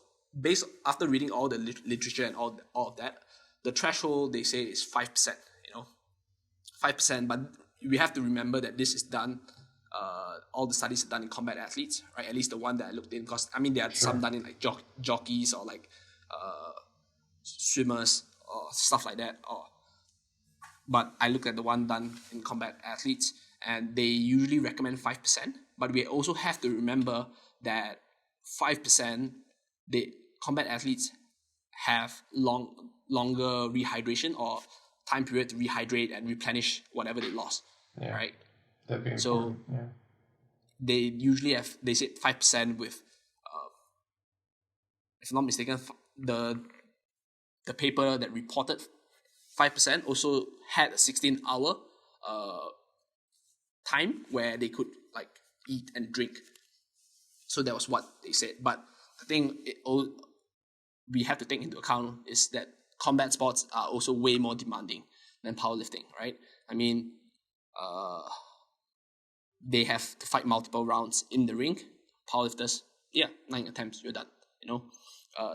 after reading all the literature and all of that, the threshold they say is 5%. 5%. But we have to remember that this is done. All the studies are done in combat athletes, right? At least the one that I looked in, because I mean there are some done in like jockeys or like swimmers or stuff like that. But I looked at the one done in combat athletes, and they usually recommend 5%. But we also have to remember that 5%, the combat athletes have longer rehydration or time period to rehydrate and replenish whatever they lost, right? That'd be so important. Yeah. They usually they said 5% with, if I'm not mistaken, the paper that reported 5% also had a 16-hour time where they could like eat and drink. So that was what they said. But the thing we have to take into account is that combat sports are also way more demanding than powerlifting, right? I mean, they have to fight multiple rounds in the ring. Powerlifters, 9 attempts, you're done,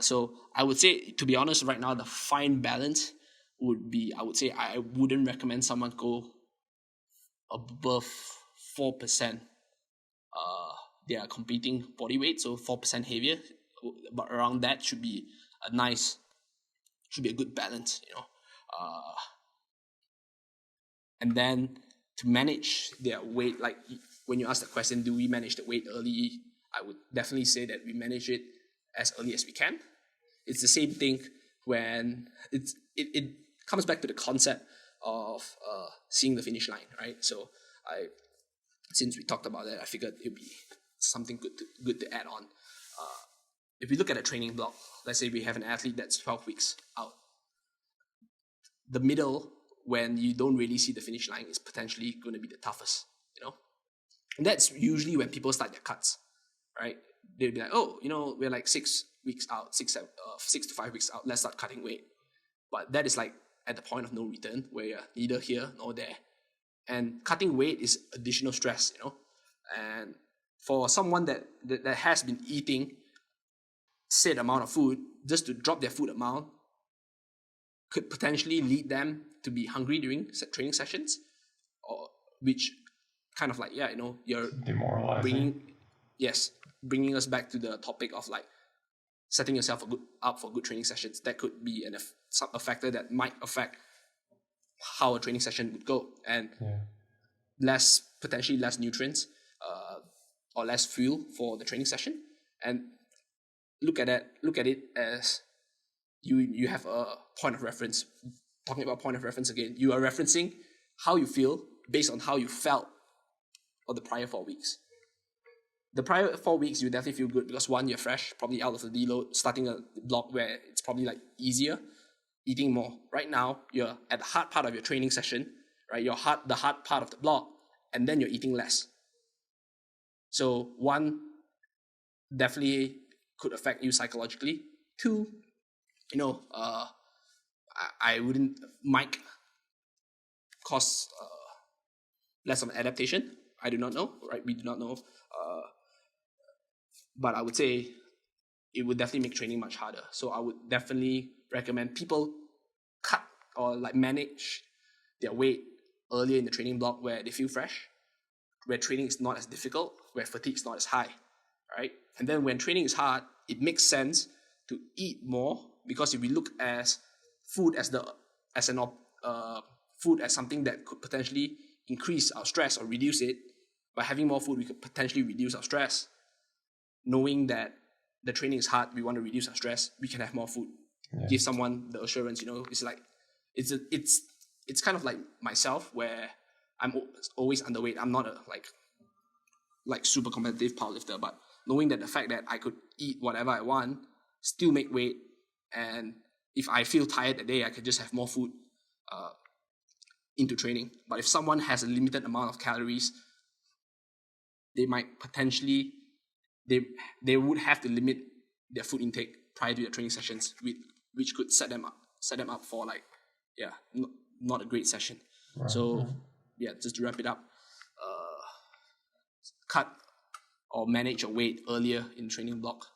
So I would say, to be honest, right now, the fine balance would be, I would say I wouldn't recommend someone go above 4% their competing body weight, so 4% heavier, but around that should be a good balance, and then to manage their weight, like when you ask the question, do we manage the weight early? I would definitely say that we manage it as early as we can. It's the same thing when it comes back to the concept of seeing the finish line, right? So since we talked about that, I figured it'd be something good to add on. If we look at a training block, let's say we have an athlete that's 12 weeks out. The middle, when you don't really see the finish line, is potentially going to be the toughest, And that's usually when people start their cuts, right? They'll be like, we're like 6 weeks out, 6 to 5 weeks out, let's start cutting weight. But that is like at the point of no return, where you're neither here nor there. And cutting weight is additional stress, And for someone that has been eating said amount of food, just to drop their food amount could potentially lead them to be hungry during training sessions, or which kind of like, you're demoralizing. Bringing us back to the topic of like setting yourself up for good training sessions. That could be a factor that might affect how a training session would go, and potentially less nutrients or less fuel for the training session. And look at it as you have a point of reference. Talking about point of reference again, you are referencing how you feel based on how you felt for the prior 4 weeks. The prior 4 weeks, you definitely feel good because one, you're fresh, probably out of the deload, starting a block where it's probably like easier, eating more. Right now, you're at the hard part of your training session, right? The hard part of the block, and then you're eating less. So one, definitely could affect you psychologically. Two, I wouldn't might cause less of an adaptation. I do not know, right? We do not know. But I would say it would definitely make training much harder. So I would definitely recommend people cut or like manage their weight earlier in the training block where they feel fresh, where training is not as difficult, where fatigue is not as high, right? And then when training is hard, it makes sense to eat more, because if we look as food as something that could potentially increase our stress or reduce it, by having more food, we could potentially reduce our stress. Knowing that the training is hard, we want to reduce our stress, we can have more food. give someone the assurance. It's like it's kind of like myself, where I'm always underweight. I'm not a like super competitive powerlifter, but knowing that the fact that I could eat whatever I want, still make weight, and if I feel tired that day, I could just have more food into training. But if someone has a limited amount of calories, they might potentially they would have to limit their food intake prior to their training sessions, which could set them up for not a great session. Right. So just to wrap it up, cut or manage your weight earlier in training block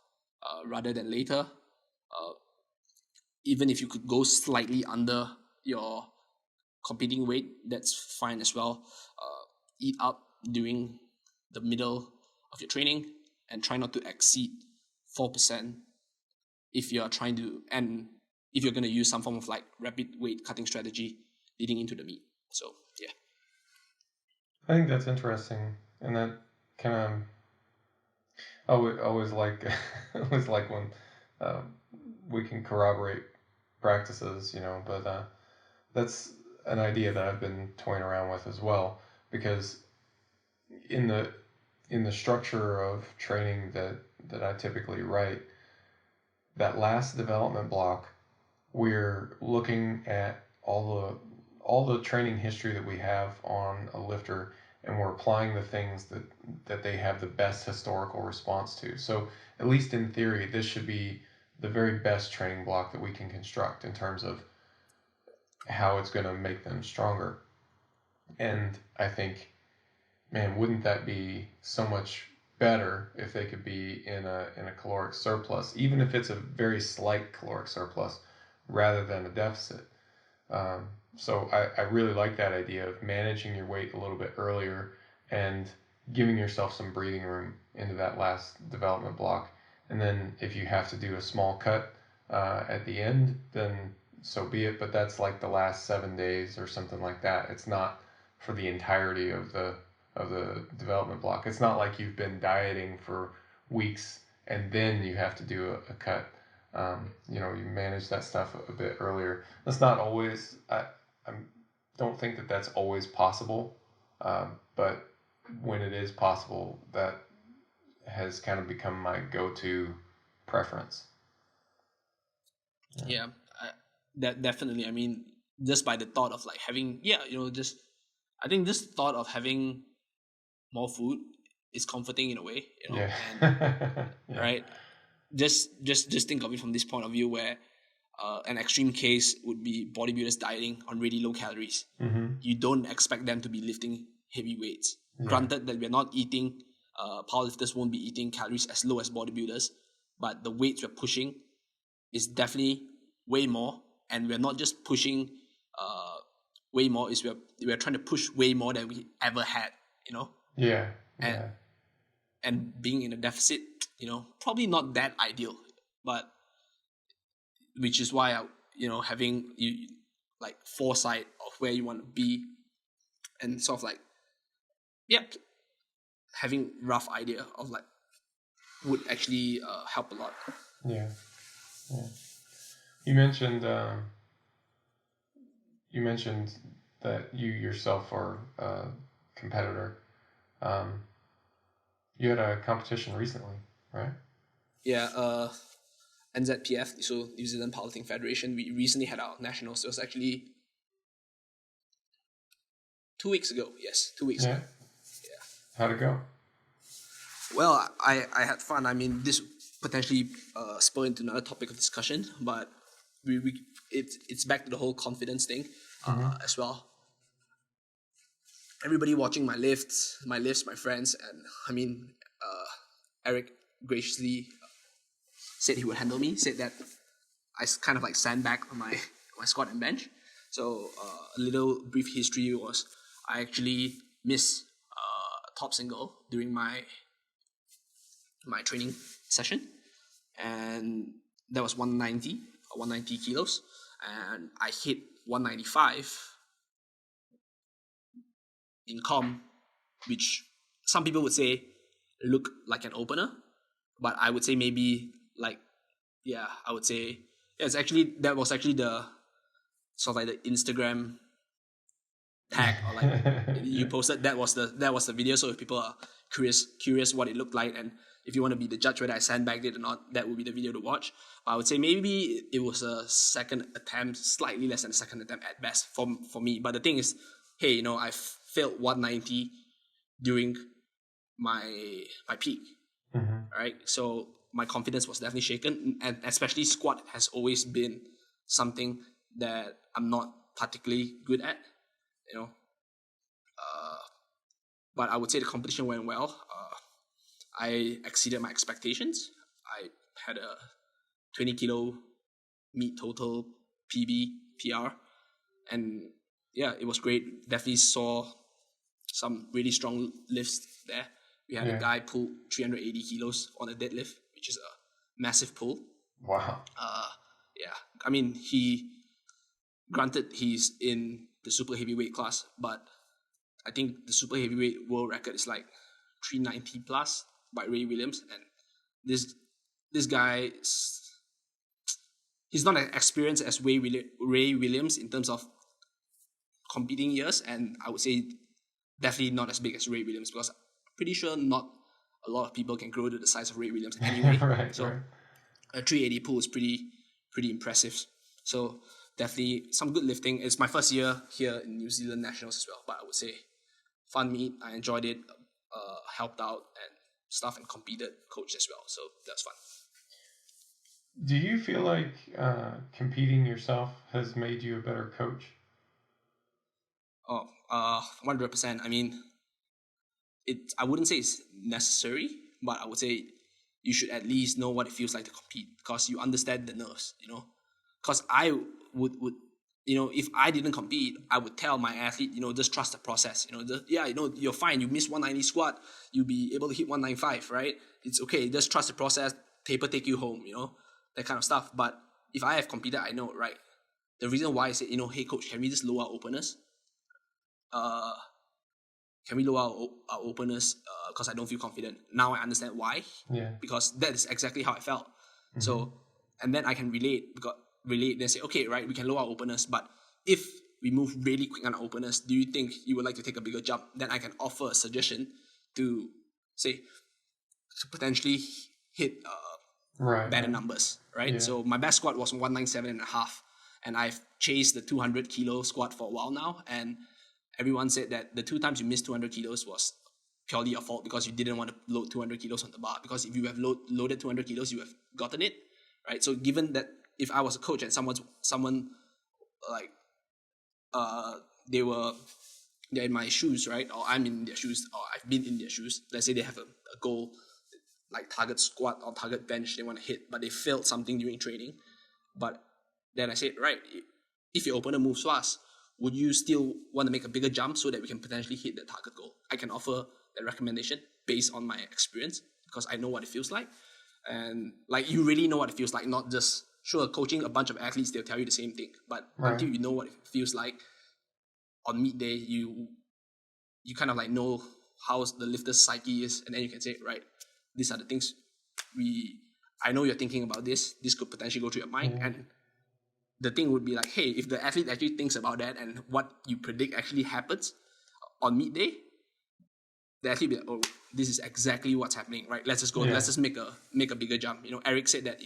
rather than later. Even if you could go slightly under your competing weight, that's fine as well. Eat up during the middle of your training and try not to exceed 4% if you're trying to, and if you're going to use some form of like rapid weight cutting strategy leading into the meet. So yeah, I think that's interesting, and that kind of I always like always like when we can corroborate practices, but that's an idea that I've been toying around with as well, because in the structure of training that I typically write, that last development block, we're looking at all the training history that we have on a lifter, and we're applying the things that they have the best historical response to. So at least in theory, this should be the very best training block that we can construct in terms of how it's going to make them stronger. And I think, man, wouldn't that be so much better if they could be in a caloric surplus, even if it's a very slight caloric surplus, rather than a deficit. So I really like that idea of managing your weight a little bit earlier and giving yourself some breathing room into that last development block. And then if you have to do a small cut at the end, then so be it. But that's like the last 7 days or something like that. It's not for the entirety of the development block. It's not like you've been dieting for weeks and then you have to do a cut. You manage that stuff a bit earlier. That's not always, I don't think that that's always possible, but when it is possible, that has kind of become my go-to preference. Yeah, that definitely. I mean, just by the thought of like having, I think this thought of having more food is comforting in a way, Yeah. and Yeah. right. Just think of it from this point of view, where an extreme case would be bodybuilders dieting on really low calories. Mm-hmm. You don't expect them to be lifting heavy weights. Yeah. Granted that we're not eating, powerlifters won't be eating calories as low as bodybuilders, but the weights we're pushing is definitely way more, and we're not just pushing way more, is we're trying to push way more than we ever had, Yeah. And being in a deficit, probably not that ideal, but which is why having you like foresight of where you want to be, and sort of like having rough idea of like would actually help a lot. Yeah. You mentioned that you yourself are a competitor. You had a competition recently, right? Yeah, NZPF, so New Zealand Powerlifting Federation. We recently had our nationals. It was actually 2 weeks ago. Yes, 2 weeks ago. Yeah. How'd it go? Well, I had fun. I mean, this potentially spur into another topic of discussion, but it's back to the whole confidence thing as well. Everybody watching my lifts, my friends, and I mean, Eric graciously said he would handle me. Said that I kind of like sandbagged on my squat and bench. So a little brief history was I actually missed top single during my training session, and that was 190 kilos, and I hit 195 in com, which some people would say look like an opener, but I would say maybe like, I would say that was actually the sort of like the Instagram tag, or like you posted, that was the video. So if people are curious what it looked like, and if you want to be the judge whether I sandbagged it or not, that would be the video to watch. But I would say maybe it was a second attempt, slightly less than a second attempt at best for me. But the thing is, hey, I failed 190 during my peak, right? So my confidence was definitely shaken, and especially squat has always been something that I'm not particularly good at, but I would say the competition went well. I exceeded my expectations. I had a 20 kilo meet total PR, and yeah, it was great. Definitely saw some really strong lifts there. We had a guy pull 380 kilos on a deadlift, which is a massive pull. Wow. Yeah, I mean, granted he's in the super heavyweight class, but I think the super heavyweight world record is like 390 plus by Ray Williams, and this guy, he's not as experienced as Ray Williams in terms of competing years, and I would say definitely not as big as Ray Williams, because I'm pretty sure not a lot of people can grow to the size of Ray Williams anyway. Right. A 380 pull is pretty impressive. So definitely some good lifting. It's my first year here in New Zealand Nationals as well, but I would say fun meet. I enjoyed it, helped out and stuff, and competed, coached as well. So that's fun. Do you feel like competing yourself has made you a better coach? 100%. I mean, I wouldn't say it's necessary, but I would say you should at least know what it feels like to compete, because you understand the nerves, Because I would if I didn't compete, I would tell my athlete, just trust the process. You're fine. You miss 190 squat, you'll be able to hit 195, right? It's okay. Just trust the process. Taper take you home, that kind of stuff. But if I have competed, I know, right? The reason why I say, hey coach, can we just lower our openness? Can we lower our openness? Because I don't feel confident. Now I understand why. Yeah. Because that is exactly how I felt. So, and then I can relate, then say, okay, right, we can lower our openness, but if we move really quick on our openness, do you think you would like to take a bigger jump? Then I can offer a suggestion to potentially hit better numbers, right? Yeah. So my best squat was 197.5, and I've chased the 200 kilo squat for a while now, and everyone said that the 2 times you missed 200 kilos was purely your fault, because you didn't want to load 200 kilos on the bar, because if you have loaded 200 kilos, you have gotten it, right? So given that if I was a coach and someone like they're in my shoes, right, or I'm in their shoes, or I've been in their shoes, let's say they have a goal, like target squat or target bench they want to hit, but they failed something during training, but then I said, right, if your opponent moves fast, would you still want to make a bigger jump so that we can potentially hit the target goal? I can offer that recommendation based on my experience, because I know what it feels like. And like, you really know what it feels like, not just, sure, coaching a bunch of athletes, they'll tell you the same thing, but until you know what it feels like on meet day, you kind of like know how the lifter's psyche is, and then you can say, right, these are the things I know you're thinking about this could potentially go through your mind. And the thing would be like, hey, if the athlete actually thinks about that and what you predict actually happens on meet day, the athlete will be like, oh, this is exactly what's happening, right? Let's just go, let's just make a bigger jump. Eric said that,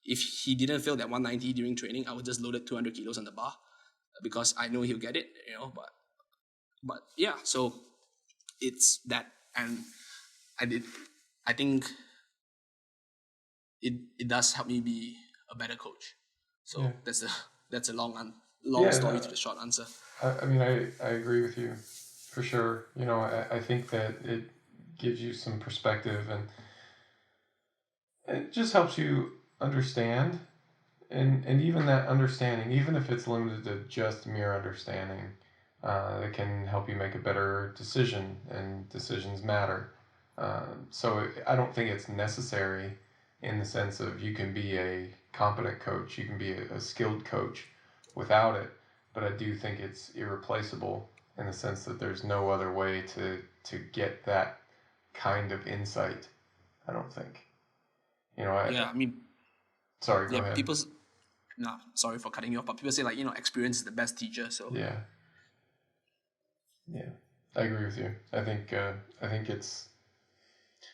if he didn't fail that 190 during training, I would just load it 200 kilos on the bar, because I know he'll get it, but yeah, so it's that. And I think it does help me be a better coach. So that's a long story to the short answer. I mean, I agree with you for sure. I think that it gives you some perspective, and it just helps you understand, and even that understanding, even if it's limited to just mere understanding, it can help you make a better decision, and decisions matter. So I don't think it's necessary in the sense of you can be a competent coach, you can be a skilled coach without it, but I do think it's irreplaceable in the sense that there's no other way to get that kind of insight, I don't think. Sorry, go Yeah, ahead. no, sorry for cutting you off, but people say like, experience is the best teacher. So Yeah, yeah, I agree with you. I think it's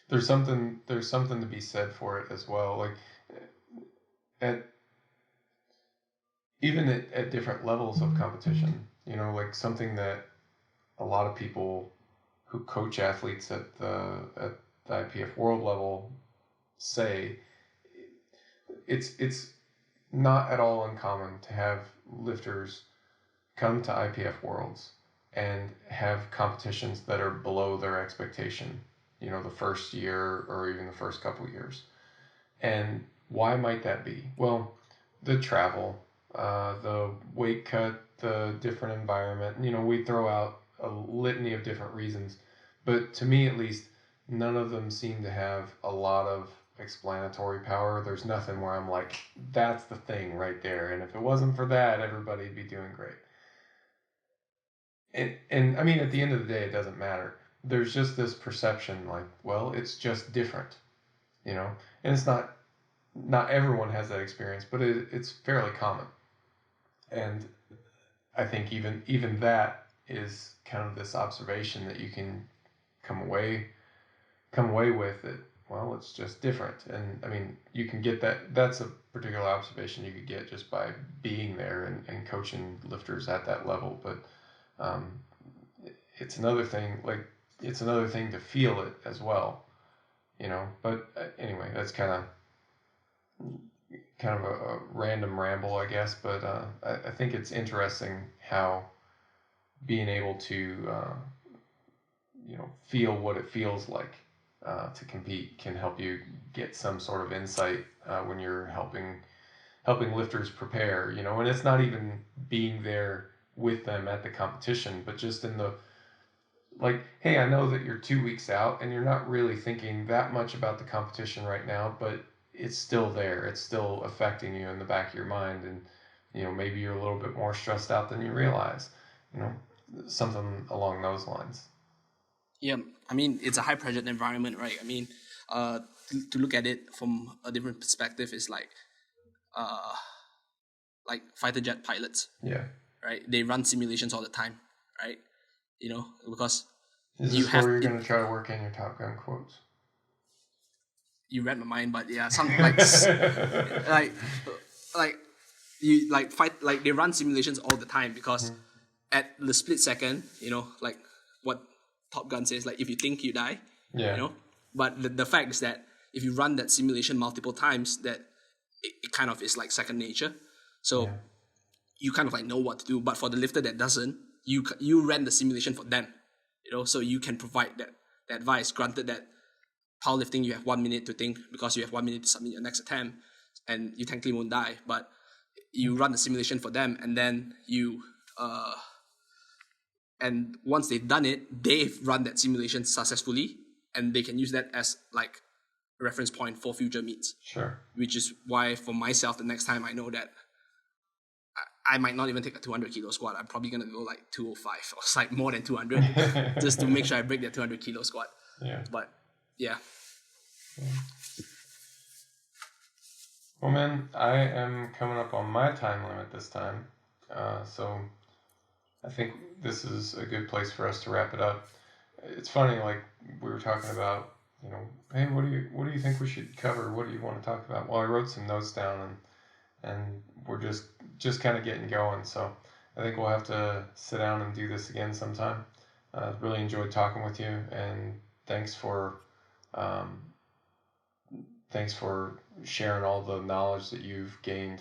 there's something to be said for it as well. Like at even at different levels of competition, like something that a lot of people who coach athletes at the IPF world level say, it's not at all uncommon to have lifters come to IPF Worlds and have competitions that are below their expectation, the first year or even the first couple years. And why might that be? Well, the travel, the weight cut, the different environment, we throw out a litany of different reasons. But to me, at least, none of them seem to have a lot of explanatory power. There's nothing where I'm like, that's the thing right there. And if it wasn't for that, everybody'd be doing great. And I mean, at the end of the day, it doesn't matter. There's just this perception like, well, it's just different, and it's not everyone has that experience, but it's fairly common. And I think even that is kind of this observation that you can come away with it. Well, it's just different. And I mean, you can get that's a particular observation you could get just by being there and coaching lifters at that level. But um, it's another thing, like it's another thing to feel it as well, but anyway, that's kind of a random ramble, I guess. But I think it's interesting how being able to feel what it feels like to compete can help you get some sort of insight when you're helping lifters prepare. And it's not even being there with them at the competition, but just in the like, hey, I know that you're 2 weeks out and you're not really thinking that much about the competition right now, but it's still there. It's still affecting you in the back of your mind. And, maybe you're a little bit more stressed out than you realize, you know, something along those lines. yeah, I mean, it's a high pressure environment, right? I mean, to look at it from a different perspective is uh, like fighter jet pilots, Yeah. right? They run simulations all the time, right? Because Is you this have where you're going to try to work in your Top Gun quotes? you read my mind, but yeah, some like like you fight like they run simulations all the time because at the split second, like what Top Gun says, like if you think you die, Yeah. But the fact is that if you run that simulation multiple times, that it kind of is like second nature. So Yeah. you kind of like know what to do. But for the lifter that doesn't, you ran the simulation for them, so you can provide that advice. Granted that powerlifting you have 1 minute to think because you have 1 minute to submit your next attempt, and you technically won't die. But you run the simulation for them, and then and once they've done it, they've run that simulation successfully, and they can use that as like a reference point for future meets. Sure. Which is why for myself, the next time I know that I might not even take a 200 kilo squat. I'm probably gonna go like 205 or like more than 200 just to make sure I break that 200 kilo squat. Yeah. But yeah. Well, man, I am coming up on my time limit this time, so I think this is a good place for us to wrap it up. It's funny, like we were talking about, hey, what do you think we should cover? What do you want to talk about? Well, I wrote some notes down, and we're just kind of getting going. So I think we'll have to sit down and do this again sometime. Really enjoyed talking with you, and thanks for um, thanks for sharing all the knowledge that you've gained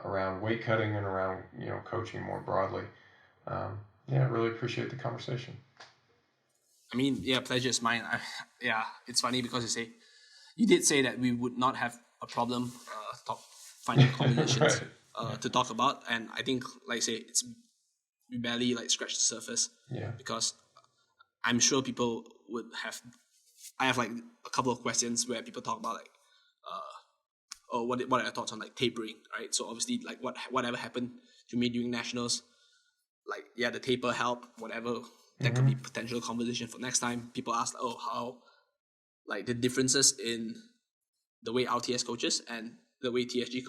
around weight cutting and around coaching more broadly. Yeah, really appreciate the conversation. I mean, yeah, pleasure is mine. Yeah, it's funny because you did say that we would not have a problem finding conversations Right. to talk about, and I think, like I say, we barely like scratched the surface. Yeah. Because I'm sure people would have. I have like a couple of questions where people talk about like, what are your thoughts on like tapering, right? So obviously, like whatever happened to me during nationals, like yeah, the taper helped, whatever. That could be potential conversation for next time. People ask, how like the differences in the way RTS coaches and the way TSG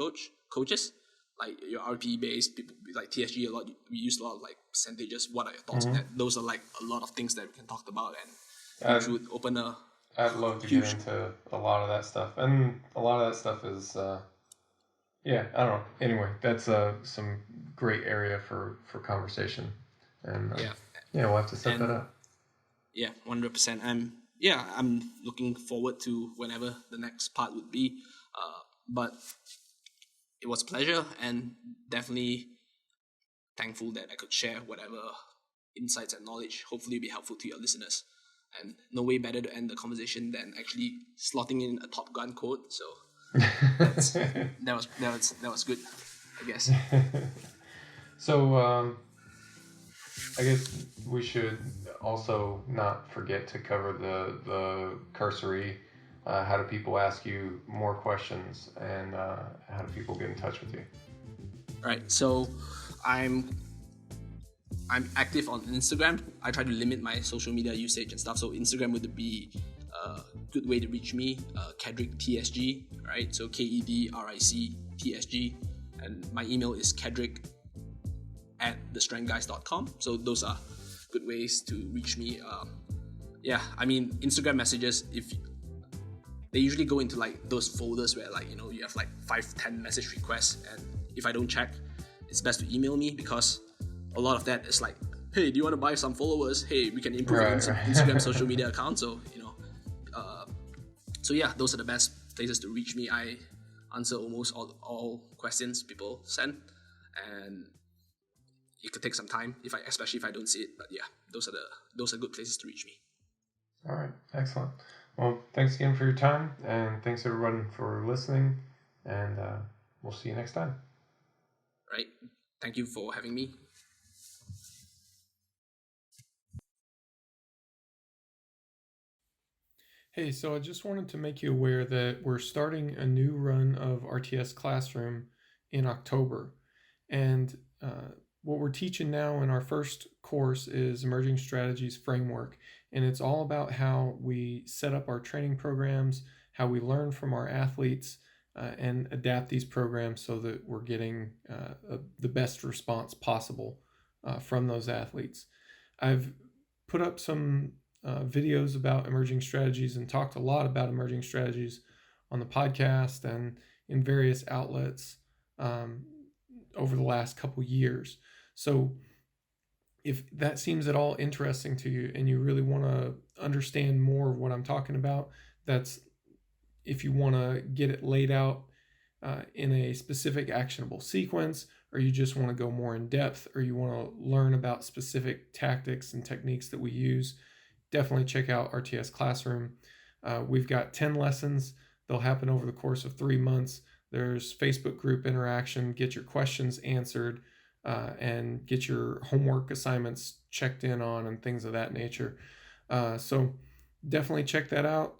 coaches. Like your RP based people, like TSG a lot. We use a lot of like percentages. What are your thoughts on that? Those are like a lot of things that we can talk about, and which would open a. I'd love to get into a lot of that stuff, and a lot of that stuff is, yeah, I don't know. Anyway, that's some great area for conversation, and we'll have to set that up. Yeah, 100%. I'm looking forward to whenever the next part would be, but it was a pleasure, and definitely thankful that I could share whatever insights and knowledge hopefully be helpful to your listeners. And no way better to end the conversation than actually slotting in a Top Gun quote. So that was good, I guess. So I guess we should also not forget to cover the cursory. How do people ask you more questions, and how do people get in touch with you? Right. So I'm active on Instagram. I try to limit my social media usage and stuff. So Instagram would be a good way to reach me. Kedric TSG, right? So KEDRIC TSG, and my email is kedric@thestrengthguys.com. So those are good ways to reach me. Instagram messages, if they usually go into like those folders where like you have like 5-10 message requests, and if I don't check, it's best to email me, because a lot of that is like, hey, do you want to buy some followers? Hey, we can improve your Instagram social media account. So those are the best places to reach me. I answer almost all questions people send, and it could take some time especially if I don't see it. But yeah, those are good places to reach me. All right, excellent. Well, thanks again for your time, and thanks everyone for listening, and we'll see you next time. Right. Thank you for having me. Hey, so I just wanted to make you aware that we're starting a new run of RTS Classroom in October. And what we're teaching now in our first course is Emerging Strategies Framework. And it's all about how we set up our training programs, how we learn from our athletes, and adapt these programs so that we're getting the best response possible from those athletes. I've put up some videos about emerging strategies and talked a lot about emerging strategies on the podcast and in various outlets over the last couple years. So if that seems at all interesting to you and you really want to understand more of what I'm talking about, that's if you want to get it laid out in a specific actionable sequence, or you just want to go more in depth, or you want to learn about specific tactics and techniques that we use, definitely check out RTS Classroom. We've got 10 lessons. They'll happen over the course of 3 months. There's Facebook group interaction, get your questions answered, and get your homework assignments checked in on and things of that nature. So definitely check that out.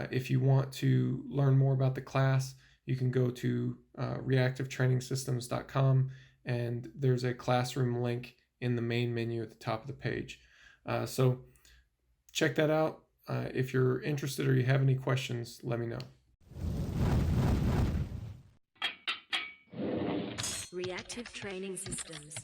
If you want to learn more about the class, you can go to reactivetrainingsystems.com, and there's a classroom link in the main menu at the top of the page. So check that out. If you're interested or you have any questions, let me know. Reactive Training Systems.